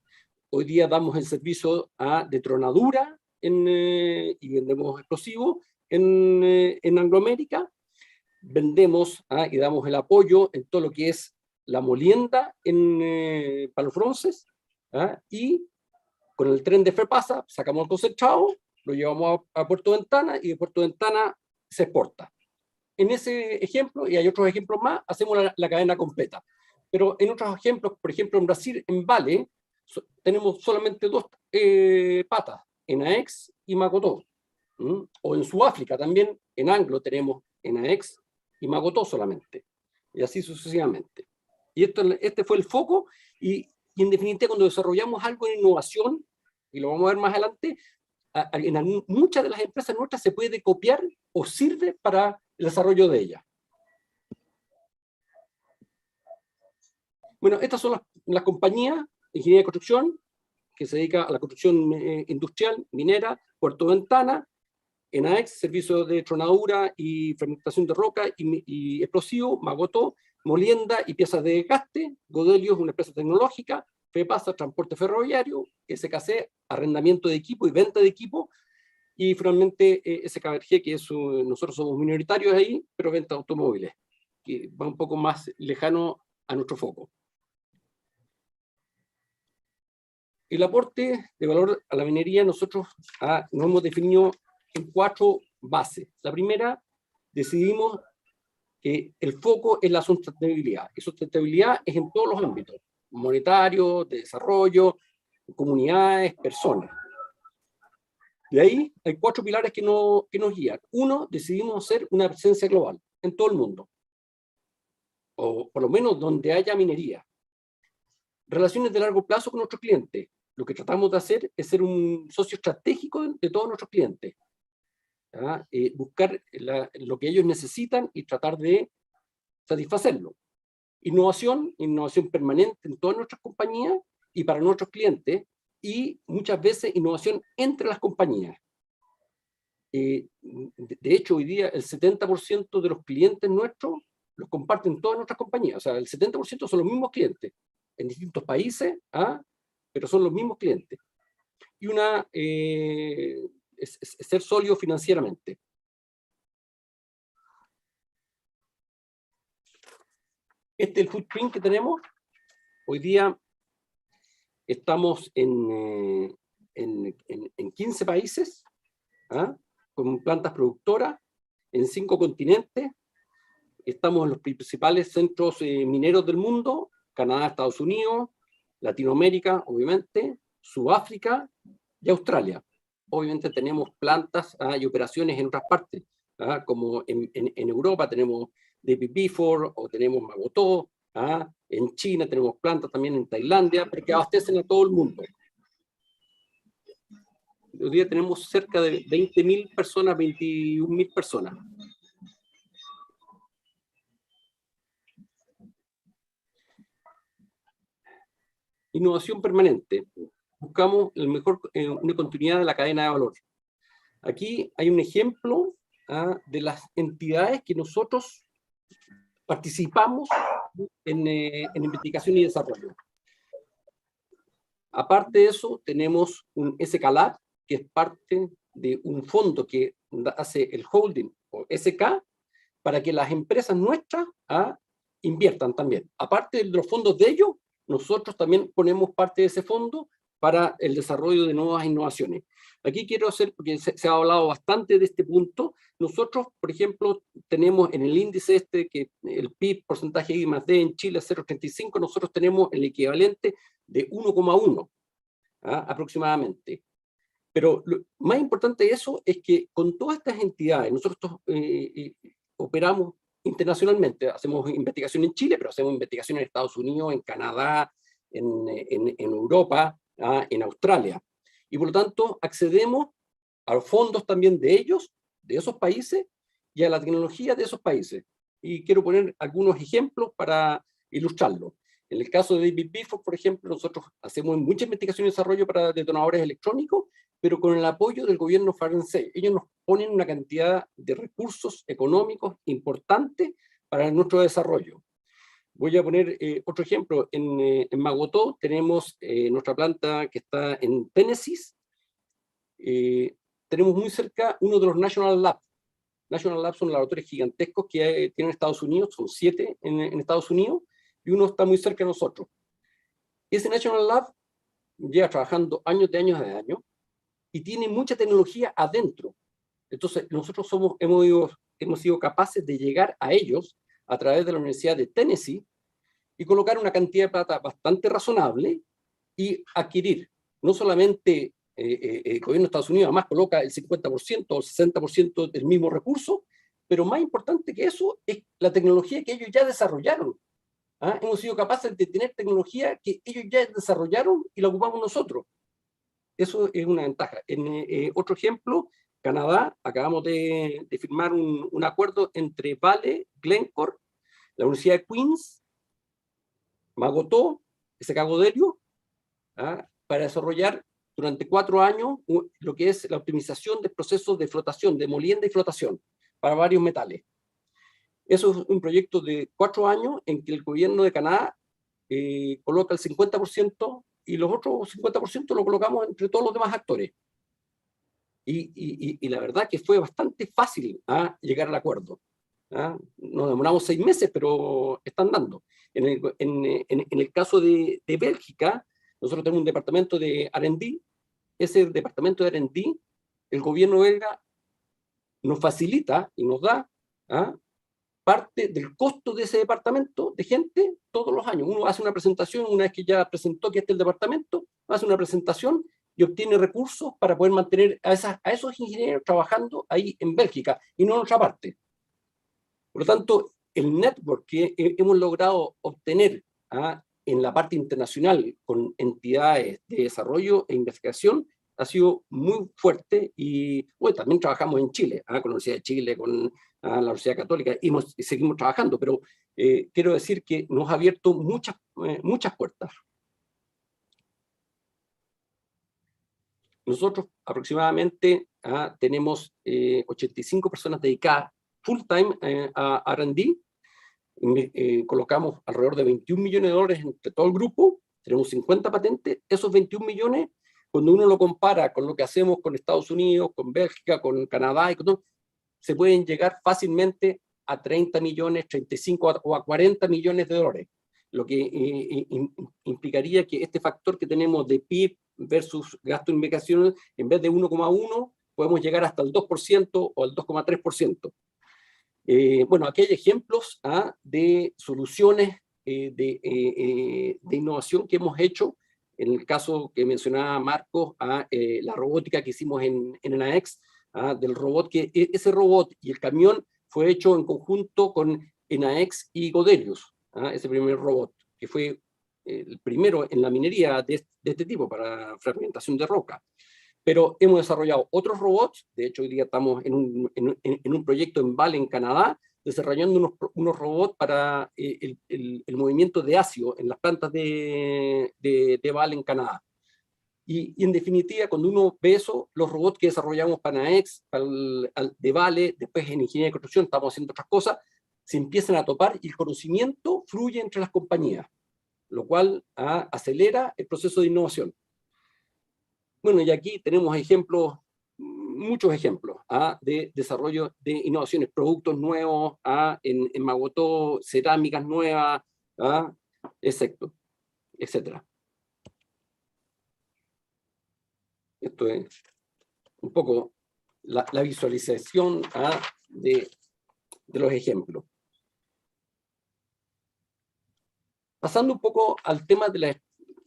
Hoy día damos el servicio de tronadura y vendemos explosivos en Anglo-América. Vendemos y damos el apoyo en todo lo que es la molienda para los bronces, y con el tren de FEPASA sacamos el concentrado, lo llevamos a Puerto Ventana, y de Puerto Ventana se exporta. En ese ejemplo, y hay otros ejemplos más, hacemos la cadena completa. Pero en otros ejemplos, por ejemplo en Brasil, en Vale, tenemos solamente 2 patas, ENAEX y Magotó. O en Sudáfrica también, en Anglo, tenemos ENAEX y Magotó solamente. Y así sucesivamente. Y este fue el foco, y en definitiva, cuando desarrollamos algo en innovación, y lo vamos a ver más adelante, en muchas de las empresas nuestras se puede copiar o sirve para el desarrollo de ellas. Bueno, estas son las compañías de ingeniería de construcción que se dedica a la construcción industrial, minera, Puerto Ventana, ENAEX, servicio de tronadura y fragmentación de roca y explosivo, Magotó, molienda y piezas de desgaste, Godelius, una empresa tecnológica, FEPASA, transporte ferroviario, SKC, arrendamiento de equipo y venta de equipo, y finalmente SKBRG, que nosotros somos minoritarios ahí, pero venta de automóviles, que va un poco más lejano a nuestro foco. El aporte de valor a la minería nosotros nos hemos definido en 4 bases. La primera decidimos que el foco es la sustentabilidad. Y sustentabilidad es en todos los ámbitos, monetario, de desarrollo, comunidades, personas. De ahí hay 4 pilares que nos guían. 1, decidimos hacer una presencia global en todo el mundo, o por lo menos donde haya minería. Relaciones de largo plazo con nuestros clientes. Lo que tratamos de hacer es ser un socio estratégico de todos nuestros clientes. Buscar lo que ellos necesitan y tratar de satisfacerlo. Innovación permanente en todas nuestras compañías y para nuestros clientes, y muchas veces innovación entre las compañías. De hecho, hoy día el 70% de los clientes nuestros los comparten todas nuestras compañías. O sea, el 70% son los mismos clientes en distintos países, pero son los mismos clientes. Y es ser sólido financieramente. Este es el footprint que tenemos. Hoy día estamos en 15 países, con plantas productoras, en 5 continentes. Estamos en los principales centros mineros del mundo: Canadá, Estados Unidos, Latinoamérica, obviamente, Sudáfrica y Australia. Obviamente tenemos plantas y operaciones en otras partes, como en Europa tenemos David Bifford, o tenemos Magotó, en China tenemos plantas también, en Tailandia, porque abastecen a todo el mundo. Hoy día tenemos cerca de 20.000 personas, 21.000 personas. Innovación permanente. Buscamos una continuidad de la cadena de valor. Aquí hay un ejemplo de las entidades que nosotros participamos en investigación y desarrollo. Aparte de eso, tenemos un SKLab, que es parte de un fondo que hace el holding, o SK, para que las empresas nuestras inviertan también. Aparte de los fondos de ellos, nosotros también ponemos parte de ese fondo para el desarrollo de nuevas innovaciones. Aquí quiero hacer, porque se ha hablado bastante de este punto, nosotros, por ejemplo, tenemos en el índice que el PIB, porcentaje I+D en Chile es 0,35, nosotros tenemos el equivalente de 1,1 aproximadamente. Pero lo más importante de eso es que con todas estas entidades, nosotros operamos internacionalmente, hacemos investigación en Chile, pero hacemos investigación en Estados Unidos, en Canadá, en Europa, en Australia. Y por lo tanto accedemos a los fondos también de ellos, de esos países, y a la tecnología de esos países. Y quiero poner algunos ejemplos para ilustrarlo. En el caso de David Bifford, por ejemplo, nosotros hacemos mucha investigación y desarrollo para detonadores electrónicos, pero con el apoyo del gobierno francés. Ellos nos ponen una cantidad de recursos económicos importantes para nuestro desarrollo. Voy a poner otro ejemplo. En Magotó tenemos nuestra planta que está en Tennessee. Tenemos muy cerca uno de los National Labs. National Labs son laboratorios gigantescos que tienen Estados Unidos, son 7 en Estados Unidos, y uno está muy cerca de nosotros. Ese National Lab lleva trabajando años de años, y tiene mucha tecnología adentro. Entonces, nosotros hemos sido capaces de llegar a ellos a través de la Universidad de Tennessee y colocar una cantidad de plata bastante razonable y adquirir, no solamente el gobierno de Estados Unidos, además coloca el 50% o el 60% del mismo recurso, pero más importante que eso es la tecnología que ellos ya desarrollaron. Hemos sido capaces de tener tecnología que ellos ya desarrollaron y la ocupamos nosotros. Eso es una ventaja. En otro ejemplo, Canadá, acabamos de firmar un acuerdo entre Vale, Glencore, la Universidad de Queens, Magotó, SK Godelio, para desarrollar durante 4 años lo que es la optimización de procesos de flotación, de molienda y flotación, para varios metales. Eso es un proyecto de 4 años en que el gobierno de Canadá coloca el 50%, y los otros 50% lo colocamos entre todos los demás actores. Y la verdad que fue bastante fácil llegar al acuerdo. Nos demoramos 6 meses, pero están dando. En el caso de Bélgica, nosotros tenemos un departamento de R&D. Ese departamento de R&D, el gobierno belga nos facilita y nos da parte del costo de ese departamento de gente todos los años. Uno hace una presentación, una vez que ya presentó que este es el departamento, hace una presentación y obtiene recursos para poder mantener a esos ingenieros trabajando ahí en Bélgica y no en otra parte. Por lo tanto, el network que hemos logrado obtener en la parte internacional con entidades de desarrollo e investigación ha sido muy fuerte, y bueno, también trabajamos en Chile, con la Universidad de Chile, con la Universidad Católica, y seguimos trabajando, pero quiero decir que nos ha abierto muchas puertas. Nosotros aproximadamente tenemos 85 personas dedicadas full time a R&D. Colocamos alrededor de $21 millones entre todo el grupo, tenemos 50 patentes. Esos 21 millones, cuando uno lo compara con lo que hacemos con Estados Unidos, con Bélgica, con Canadá, y con todo, se pueden llegar fácilmente a 30 millones, 35 o a 40 millones de dólares, lo que implicaría que este factor que tenemos de PIB versus gasto en investigación, en vez de 1,1, podemos llegar hasta el 2% o el 2,3%. Bueno, aquí hay ejemplos de soluciones de innovación que hemos hecho. En el caso que mencionaba Marcos, la robótica que hicimos en NAEX, del robot, que ese robot y el camión fue hecho en conjunto con NAEX y Godelius, ese primer robot, que fue el primero en la minería de este tipo, para fragmentación de roca. Pero hemos desarrollado otros robots. De hecho, hoy día estamos en un proyecto en Vale, en Canadá, desarrollando unos robots para el movimiento de ácido en las plantas de Vale, en Canadá. Y en definitiva, cuando uno ve eso, los robots que desarrollamos para NAEX, de Vale, después en ingeniería de construcción, estamos haciendo otras cosas, se empiezan a topar y el conocimiento fluye entre las compañías, lo cual acelera el proceso de innovación. Bueno, y aquí tenemos ejemplos, muchos ejemplos de desarrollo de innovaciones, productos nuevos en Magotó, cerámicas nuevas, etcétera. Esto es un poco la visualización de los ejemplos. Pasando un poco al tema de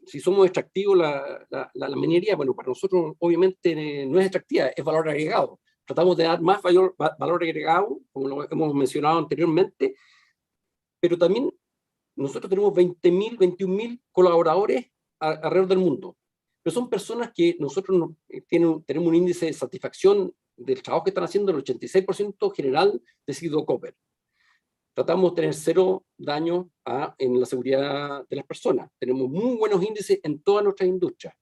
si somos extractivos, la minería, bueno, para nosotros obviamente no es extractiva, es valor agregado. Tratamos de dar más valor agregado, como lo hemos mencionado anteriormente, pero también nosotros tenemos 20.000, 21.000 colaboradores alrededor del mundo. Pero son personas que nosotros tenemos un índice de satisfacción del trabajo que están haciendo, el 86% general de Sido Copper. Tratamos de tener cero daño en la seguridad de las personas. Tenemos muy buenos índices en todas nuestras industrias.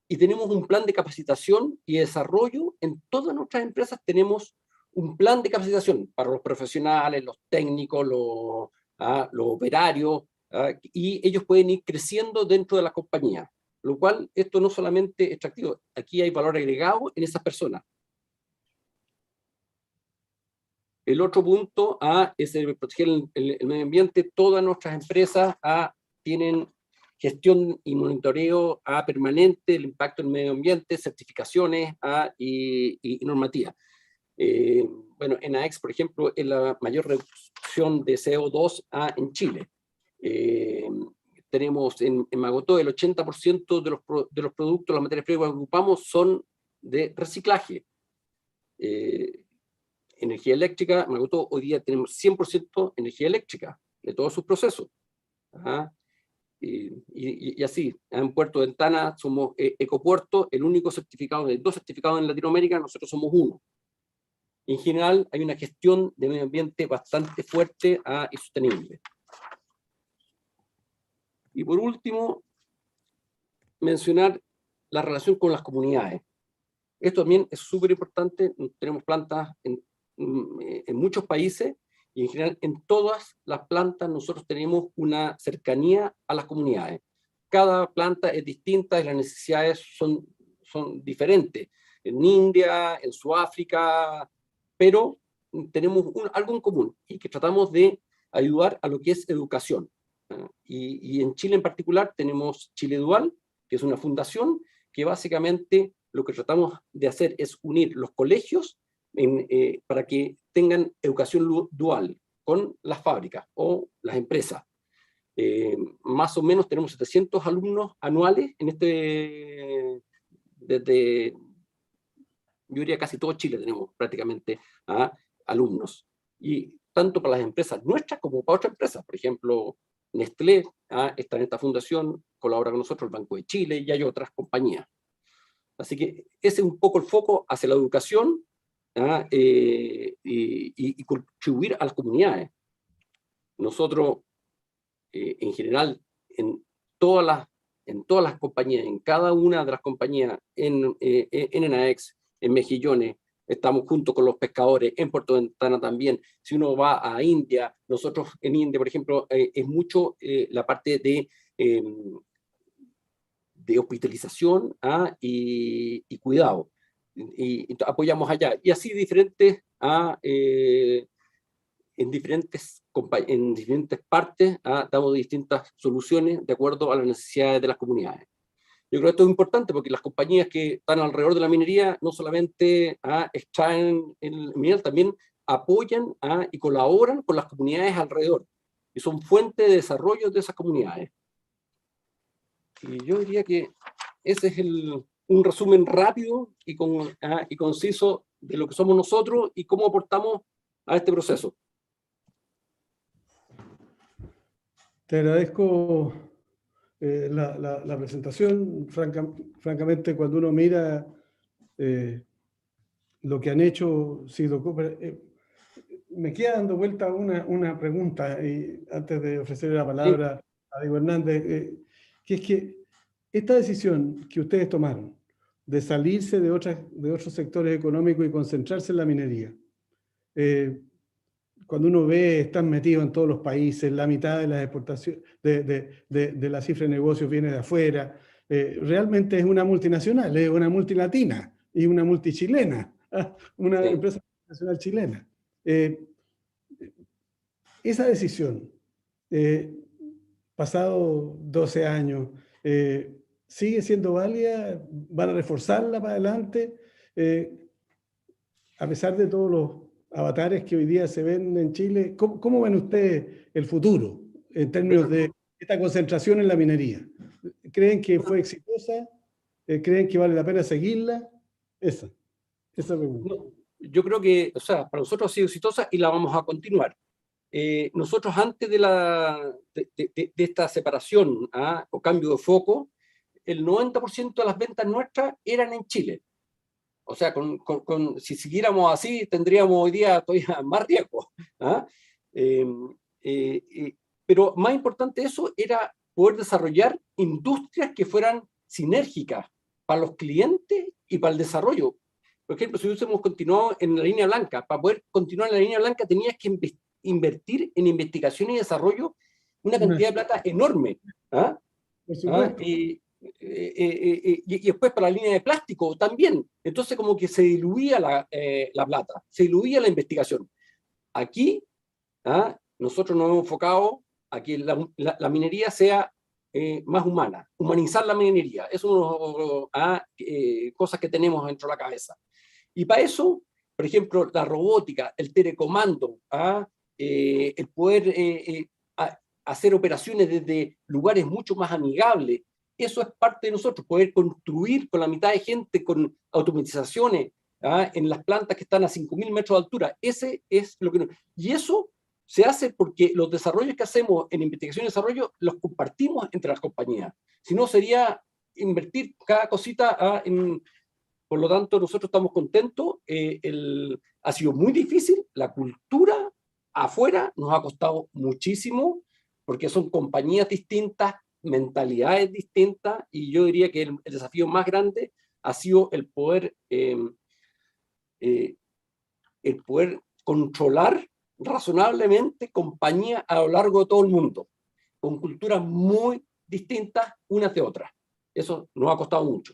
Y tenemos un plan de capacitación y desarrollo. En todas nuestras empresas tenemos un plan de capacitación para los profesionales, los técnicos, los operarios, y ellos pueden ir creciendo dentro de la compañía. Lo cual, esto no solamente es extractivo, aquí hay valor agregado en esas personas. El otro punto es proteger el medio ambiente. Todas nuestras empresas tienen gestión y monitoreo permanente del impacto del medio ambiente, certificaciones y normativas. Bueno, en NAEX, por ejemplo, es la mayor reducción de CO2 en Chile. Tenemos en Magotó el 80% de los productos, las materias primas que ocupamos son de reciclaje. Energía eléctrica, Magotó hoy día tenemos 100% energía eléctrica de todos sus procesos. Y así, en Puerto Ventana somos ecopuerto, el único certificado, de 2 certificados en Latinoamérica, nosotros somos 1. En general hay una gestión de medio ambiente bastante fuerte y sostenible. Y por último, mencionar la relación con las comunidades. Esto también es súper importante. Tenemos plantas en muchos países, y en general en todas las plantas nosotros tenemos una cercanía a las comunidades. Cada planta es distinta y las necesidades son diferentes. En India, en Sudáfrica, pero tenemos algo en común, y que tratamos de ayudar a lo que es educación. Y en Chile en particular tenemos Chile Dual, que es una fundación que básicamente lo que tratamos de hacer es unir los colegios para que tengan educación dual con las fábricas o las empresas. Más o menos tenemos 700 alumnos anuales en desde, yo diría casi todo Chile tenemos prácticamente alumnos. Y tanto para las empresas nuestras como para otras empresas. Por ejemplo, Nestlé está en esta fundación, colabora con nosotros, el Banco de Chile, y hay otras compañías. Así que ese es un poco el foco hacia la educación y contribuir a las comunidades. Nosotros, en general, en todas las compañías, en cada una de las compañías, en ENAEX, en Mejillones, estamos junto con los pescadores, en Puerto Ventana también. Si uno va a India, nosotros en India, por ejemplo, es mucho la parte de hospitalización y cuidado. Y apoyamos allá. Y así diferentes, en diferentes partes, damos distintas soluciones de acuerdo a las necesidades de las comunidades. Yo creo que esto es importante porque las compañías que están alrededor de la minería no solamente extraen el mineral, también apoyan y colaboran con las comunidades alrededor y son fuente de desarrollo de esas comunidades. Y yo diría que ese es un resumen rápido y conciso de lo que somos nosotros y cómo aportamos a este proceso. Te agradezco la presentación. Francamente, cuando uno mira lo que han hecho Sido Cooper, me queda dando vuelta una pregunta y antes de ofrecerle la palabra a Diego Hernández, que es que esta decisión que ustedes tomaron de salirse de otros sectores económicos y concentrarse en la minería, cuando uno ve, están metidos en todos los países, la mitad de las exportaciones, de la cifra de negocios viene de afuera, realmente es una multinacional, es una multilatina y una multichilena, una empresa nacional chilena. Esa decisión, pasado 12 años, ¿sigue siendo válida? ¿Van a reforzarla para adelante? A pesar de todos los avatares que hoy día se ven en Chile, ¿cómo ven ustedes el futuro en términos de esta concentración en la minería? ¿Creen que fue exitosa? ¿Creen que vale la pena seguirla? Esa pregunta. No, yo creo que, o sea, para nosotros ha sido exitosa y la vamos a continuar. Nosotros antes de esta separación o cambio de foco, el 90% de las ventas nuestras eran en Chile. O sea, si siguiéramos así, tendríamos hoy día todavía más riesgo. Pero más importante de eso era poder desarrollar industrias que fueran sinérgicas para los clientes y para el desarrollo. Por ejemplo, si hubiésemos continuado en la línea blanca, para poder continuar en la línea blanca tenías que invertir en investigación y desarrollo una cantidad de plata enorme. Por supuesto. Y después para la línea de plástico también. Entonces como que se diluía la plata, se diluía la investigación. Aquí nosotros nos hemos enfocado a que la minería sea más humana, humanizar la minería. Es una cosas que tenemos dentro de la cabeza. Y para eso, por ejemplo, la robótica, el telecomando, el poder hacer operaciones desde lugares mucho más amigables, eso es parte de nosotros, poder construir con la mitad de gente, con automatizaciones en las plantas que están a 5.000 metros de altura. Ese es lo que... Y eso se hace porque los desarrollos que hacemos en investigación y desarrollo los compartimos entre las compañías. Si no, sería invertir cada cosita Por lo tanto, nosotros estamos contentos. Ha sido muy difícil. La cultura afuera nos ha costado muchísimo porque son compañías distintas, mentalidades distintas, y yo diría que el desafío más grande ha sido el poder controlar razonablemente compañías a lo largo de todo el mundo, con culturas muy distintas unas de otras. Eso nos ha costado mucho.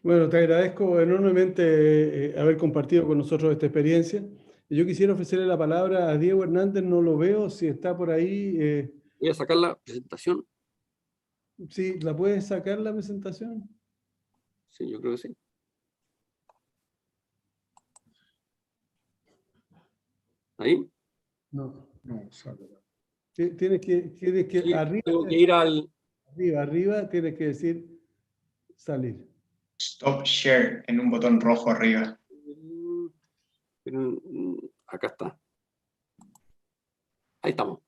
Bueno, te agradezco enormemente haber compartido con nosotros esta experiencia. Yo quisiera ofrecerle la palabra a Diego Hernández, no lo veo, si está por ahí. Voy a sacar la presentación. Sí, ¿la puedes sacar la presentación? Sí, yo creo que sí. ¿Ahí? No. No, sale. Tienes que Sí, arriba, tengo que ir al... arriba, tienes que decir salir. Stop share en un botón rojo arriba. Acá está. Ahí estamos.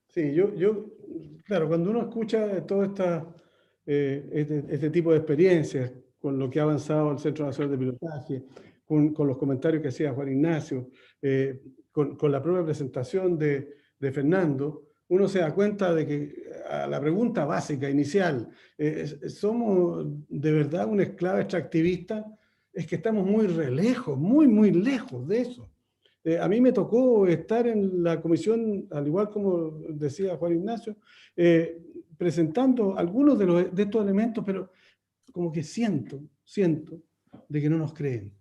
Sí, claro, cuando uno escucha todo este tipo de experiencias, con lo que ha avanzado el Centro Nacional de Pilotaje, con los comentarios que hacía Juan Ignacio, con la propia presentación de Fernando, uno se da cuenta de que a la pregunta básica, inicial, ¿somos de verdad una esclava extractivista? Es que estamos muy lejos, muy lejos de eso. A mí me tocó estar en la comisión, al igual como decía Juan Ignacio, presentando algunos de estos elementos, pero como que siento de que no nos creen.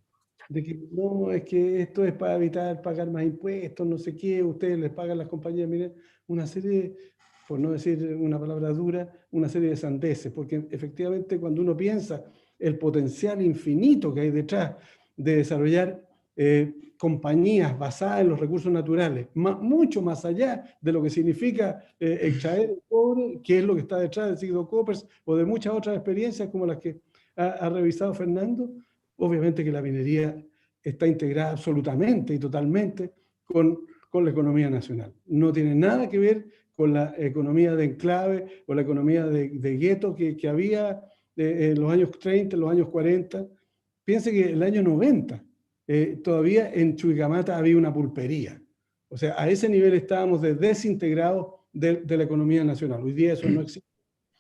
De que no, es que esto es para evitar pagar más impuestos, no sé qué, ustedes les pagan las compañías, miren, una serie, por no decir una palabra dura, una serie de sandeces, porque efectivamente cuando uno piensa el potencial infinito que hay detrás de desarrollar compañías basadas en los recursos naturales, mucho más allá de lo que significa extraer el cobre, que es lo que está detrás del Sigdo Coppers o de muchas otras experiencias como las que ha revisado Fernando. Obviamente que la minería está integrada absolutamente y totalmente con la economía nacional. No tiene nada que ver con la economía de enclave o la economía de gueto que había en los años 30, en los años 40. Piense que en el año 90 todavía en Chuquicamata había una pulpería. O sea, a ese nivel estábamos desintegrados de la economía nacional. Hoy día eso no existe.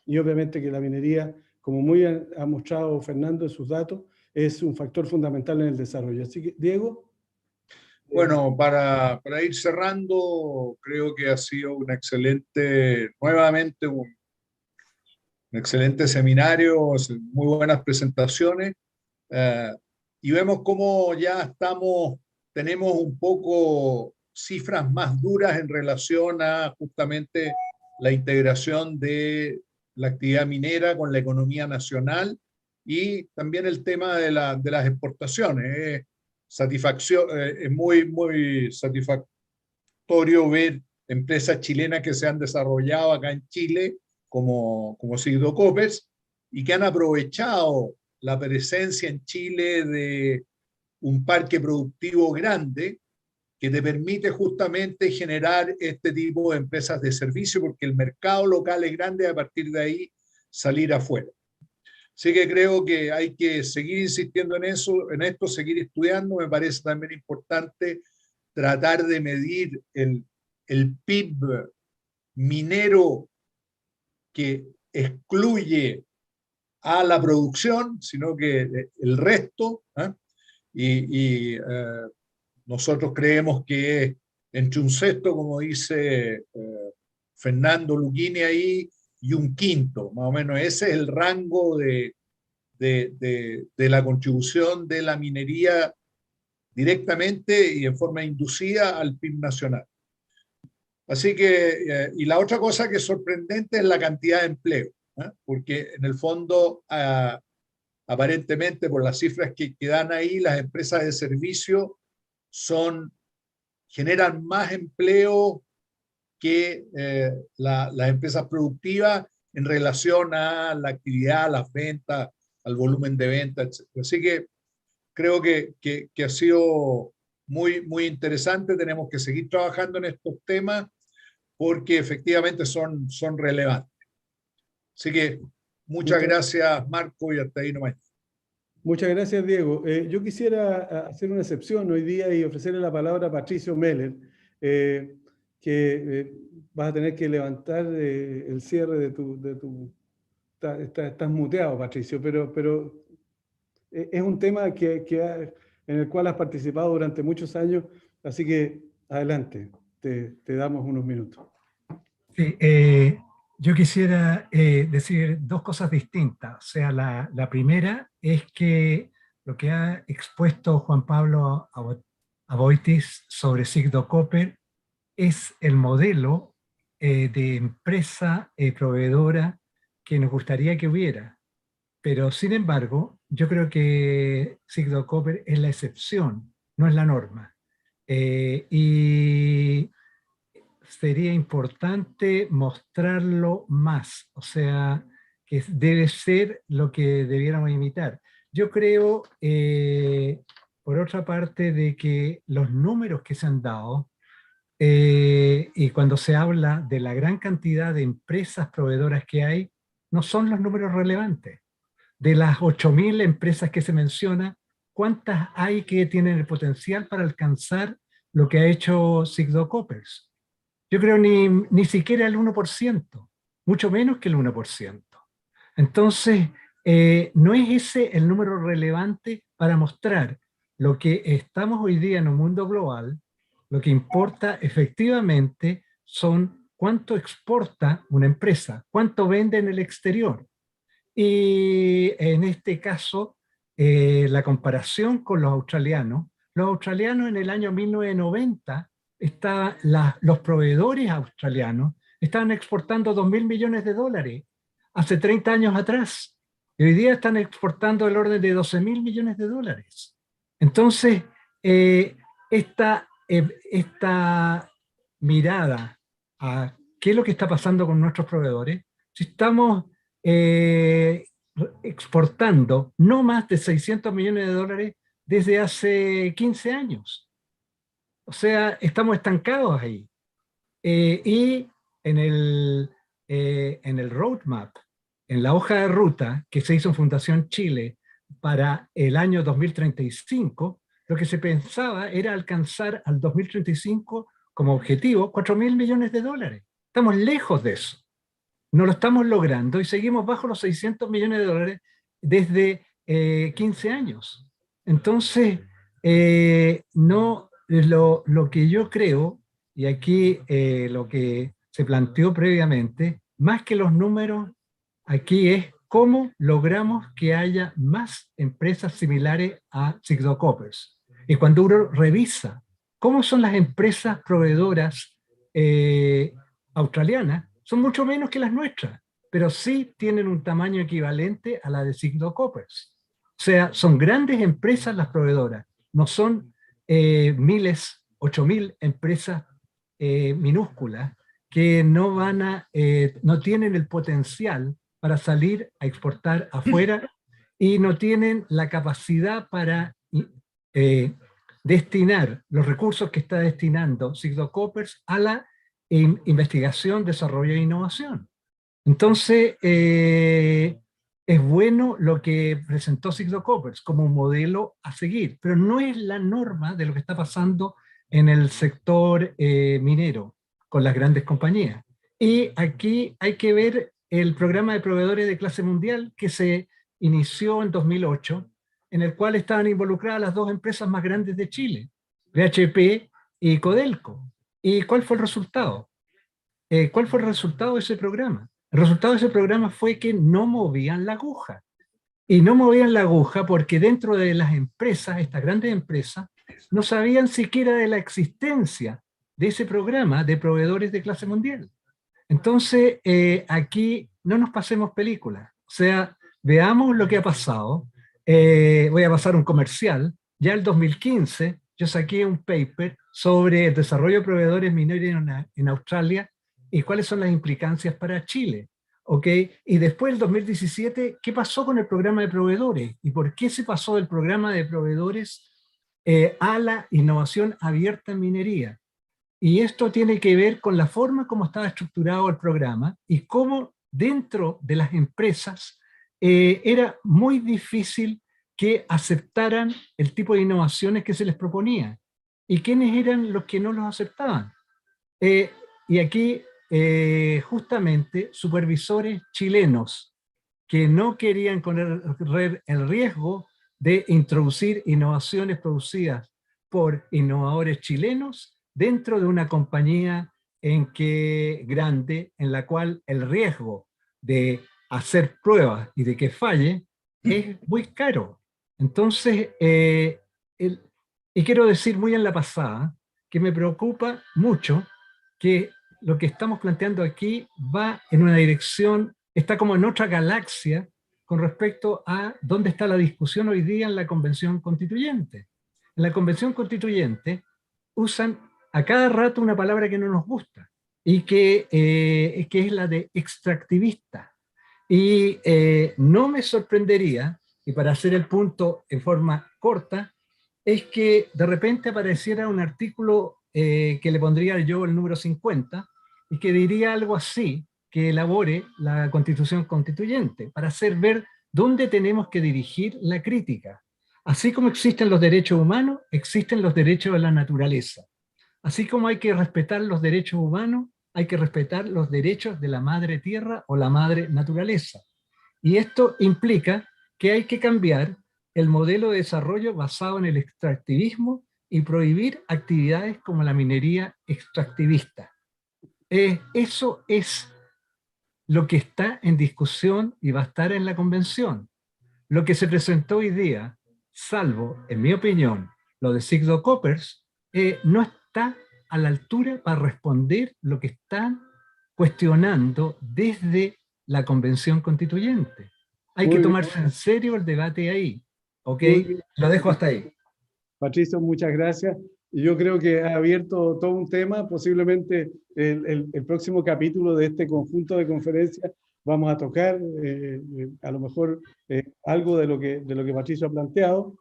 Y obviamente que la minería, como muy ha mostrado Fernando en sus datos, es un factor fundamental en el desarrollo. Así que, Diego. Bueno, para ir cerrando, creo que ha sido nuevamente un excelente seminario, muy buenas presentaciones, y vemos cómo ya tenemos un poco cifras más duras en relación a justamente la integración de la actividad minera con la economía nacional y también el tema de las exportaciones. Es muy satisfactorio ver empresas chilenas que se han desarrollado acá en Chile, como Sigdo Coppers, y que han aprovechado la presencia en Chile de un parque productivo grande que te permite justamente generar este tipo de empresas de servicio, porque el mercado local es grande y a partir de ahí salir afuera. Así que creo que hay que seguir insistiendo en esto, seguir estudiando. Me parece también importante tratar de medir el PIB minero que excluye a la producción, sino que el resto, nosotros creemos que entre un sexto, como dice Fernando Lucchini ahí, y un quinto, más o menos. Ese es el rango de la contribución de la minería directamente y en forma inducida al PIB nacional. Así que, y la otra cosa que es sorprendente es la cantidad de empleo, porque en el fondo, aparentemente por las cifras que dan ahí, las empresas de servicio generan más empleo que las empresas productivas en relación a la actividad, a las ventas, al volumen de ventas, etc. Así que creo que ha sido muy interesante. Tenemos que seguir trabajando en estos temas porque efectivamente son relevantes. Así que muchas gracias, Marco, y hasta ahí nomás. Muchas gracias, Diego. Yo quisiera hacer una excepción hoy día y ofrecerle la palabra a Patricio Meller, que vas a tener que levantar el cierre de tu estás muteado, Patricio, pero es un tema en el cual has participado durante muchos años, así que adelante, te damos unos minutos. Sí, yo quisiera decir dos cosas distintas. O sea, la primera es que lo que ha expuesto Juan Pablo Aboitis sobre Sigdo Copper es el modelo de empresa proveedora que nos gustaría que hubiera. Pero, sin embargo, yo creo que Sigdo Copper es la excepción, no es la norma. Y sería importante mostrarlo más, o sea, que debe ser lo que debiéramos imitar. Yo creo, por otra parte, de que los números que se han dado, y cuando se habla de la gran cantidad de empresas proveedoras que hay, no son los números relevantes. De las 8.000 empresas que se menciona, ¿cuántas hay que tienen el potencial para alcanzar lo que ha hecho Sigdo Coppers? Yo creo ni siquiera el 1%, mucho menos que el 1%. Entonces, no es ese el número relevante para mostrar lo que estamos hoy día en un mundo global. Lo que importa efectivamente son cuánto exporta una empresa, cuánto vende en el exterior. Y en este caso, la comparación con los australianos en el año 1990, los proveedores australianos estaban exportando 2.000 millones de dólares hace 30 años atrás. Y hoy día están exportando el orden de 12.000 millones de dólares. Entonces, esta mirada a qué es lo que está pasando con nuestros proveedores, si estamos exportando no más de 600 millones de dólares desde hace 15 años. O sea, estamos estancados ahí. Y en el roadmap, en la hoja de ruta que se hizo en Fundación Chile para el año 2035, lo que se pensaba era alcanzar al 2035 como objetivo 4.000 millones de dólares. Estamos lejos de eso. No lo estamos logrando y seguimos bajo los 600 millones de dólares desde 15 años. Entonces, no, lo que yo creo, y aquí lo que se planteó previamente, más que los números, aquí es cómo logramos que haya más empresas similares a Sigdo Coppers. Y cuando uno revisa cómo son las empresas proveedoras australianas, son mucho menos que las nuestras, pero sí tienen un tamaño equivalente a la de Sigdo Coppers. O sea, son grandes empresas las proveedoras, no son 8.000 empresas minúsculas que no tienen el potencial para salir a exportar afuera y no tienen la capacidad para destinar los recursos que está destinando Sigdo Coppers a la investigación, desarrollo e innovación. Entonces, es bueno lo que presentó Sigdo Coppers como un modelo a seguir, pero no es la norma de lo que está pasando en el sector minero con las grandes compañías. Y aquí hay que ver el programa de proveedores de clase mundial que se inició en 2008, en el cual estaban involucradas las dos empresas más grandes de Chile, BHP y Codelco. ¿Y cuál fue el resultado? ¿Cuál fue el resultado de ese programa? El resultado de ese programa fue que no movían la aguja. Y no movían la aguja porque dentro de las empresas, estas grandes empresas, no sabían siquiera de la existencia de ese programa de proveedores de clase mundial. Entonces, aquí no nos pasemos películas. O sea, veamos lo que ha pasado. Voy a pasar un comercial. Ya el 2015 yo saqué un paper sobre el desarrollo de proveedores mineros en Australia y cuáles son las implicancias para Chile. ¿Okay? Y después, el 2017, ¿qué pasó con el programa de proveedores? ¿Y por qué se pasó del programa de proveedores a la innovación abierta en minería? Y esto tiene que ver con la forma como estaba estructurado el programa y cómo dentro de las empresas era muy difícil que aceptaran el tipo de innovaciones que se les proponía. ¿Y quiénes eran los que no los aceptaban? Y aquí justamente supervisores chilenos que no querían correr el riesgo de introducir innovaciones producidas por innovadores chilenos dentro de una compañía grande, en la cual el riesgo de hacer pruebas y de que falle es muy caro. Entonces, y quiero decir muy en la pasada, que me preocupa mucho que lo que estamos planteando aquí va en una dirección, está como en otra galaxia con respecto a dónde está la discusión hoy día en la Convención Constituyente. En la Convención Constituyente usan a cada rato una palabra que no nos gusta, y que es la de extractivista. Y no me sorprendería, y para hacer el punto en forma corta, es que de repente apareciera un artículo que le pondría yo el número 50, y que diría algo así, que elabore la Constitución Constituyente, para hacer ver dónde tenemos que dirigir la crítica. Así como existen los derechos humanos, existen los derechos de la naturaleza. Así como hay que respetar los derechos humanos, hay que respetar los derechos de la madre tierra o la madre naturaleza. Y esto implica que hay que cambiar el modelo de desarrollo basado en el extractivismo y prohibir actividades como la minería extractivista. Eso es lo que está en discusión y va a estar en la convención. Lo que se presentó hoy día, salvo, en mi opinión, lo de Sigdo Coppers, no está a la altura para responder lo que están cuestionando desde la Convención Constituyente. Hay que tomarse en serio el debate ahí. ¿Ok? Lo dejo hasta ahí. Patricio, muchas gracias. Yo creo que ha abierto todo un tema. Posiblemente el próximo capítulo de este conjunto de conferencias vamos a tocar a lo mejor algo de lo que Patricio ha planteado.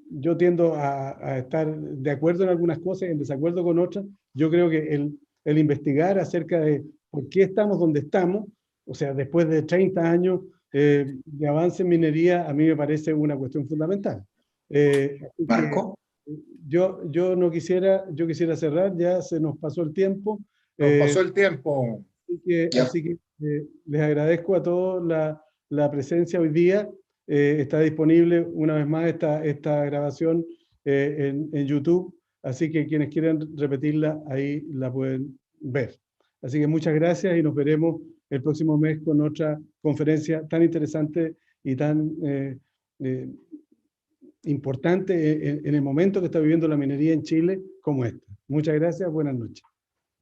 Yo tiendo a estar de acuerdo en algunas cosas y en desacuerdo con otras. Yo creo que el investigar acerca de por qué estamos donde estamos, o sea, después de 30 años de avance en minería, a mí me parece una cuestión fundamental. Marco. Yo yo quisiera cerrar, ya se nos pasó el tiempo. Nos pasó el tiempo. Así que les agradezco a todos la presencia hoy día. Está disponible una vez más esta grabación en YouTube, así que quienes quieran repetirla ahí la pueden ver. Así que muchas gracias y nos veremos el próximo mes con otra conferencia tan interesante y tan importante en el momento que está viviendo la minería en Chile como esta. Muchas gracias, buenas noches.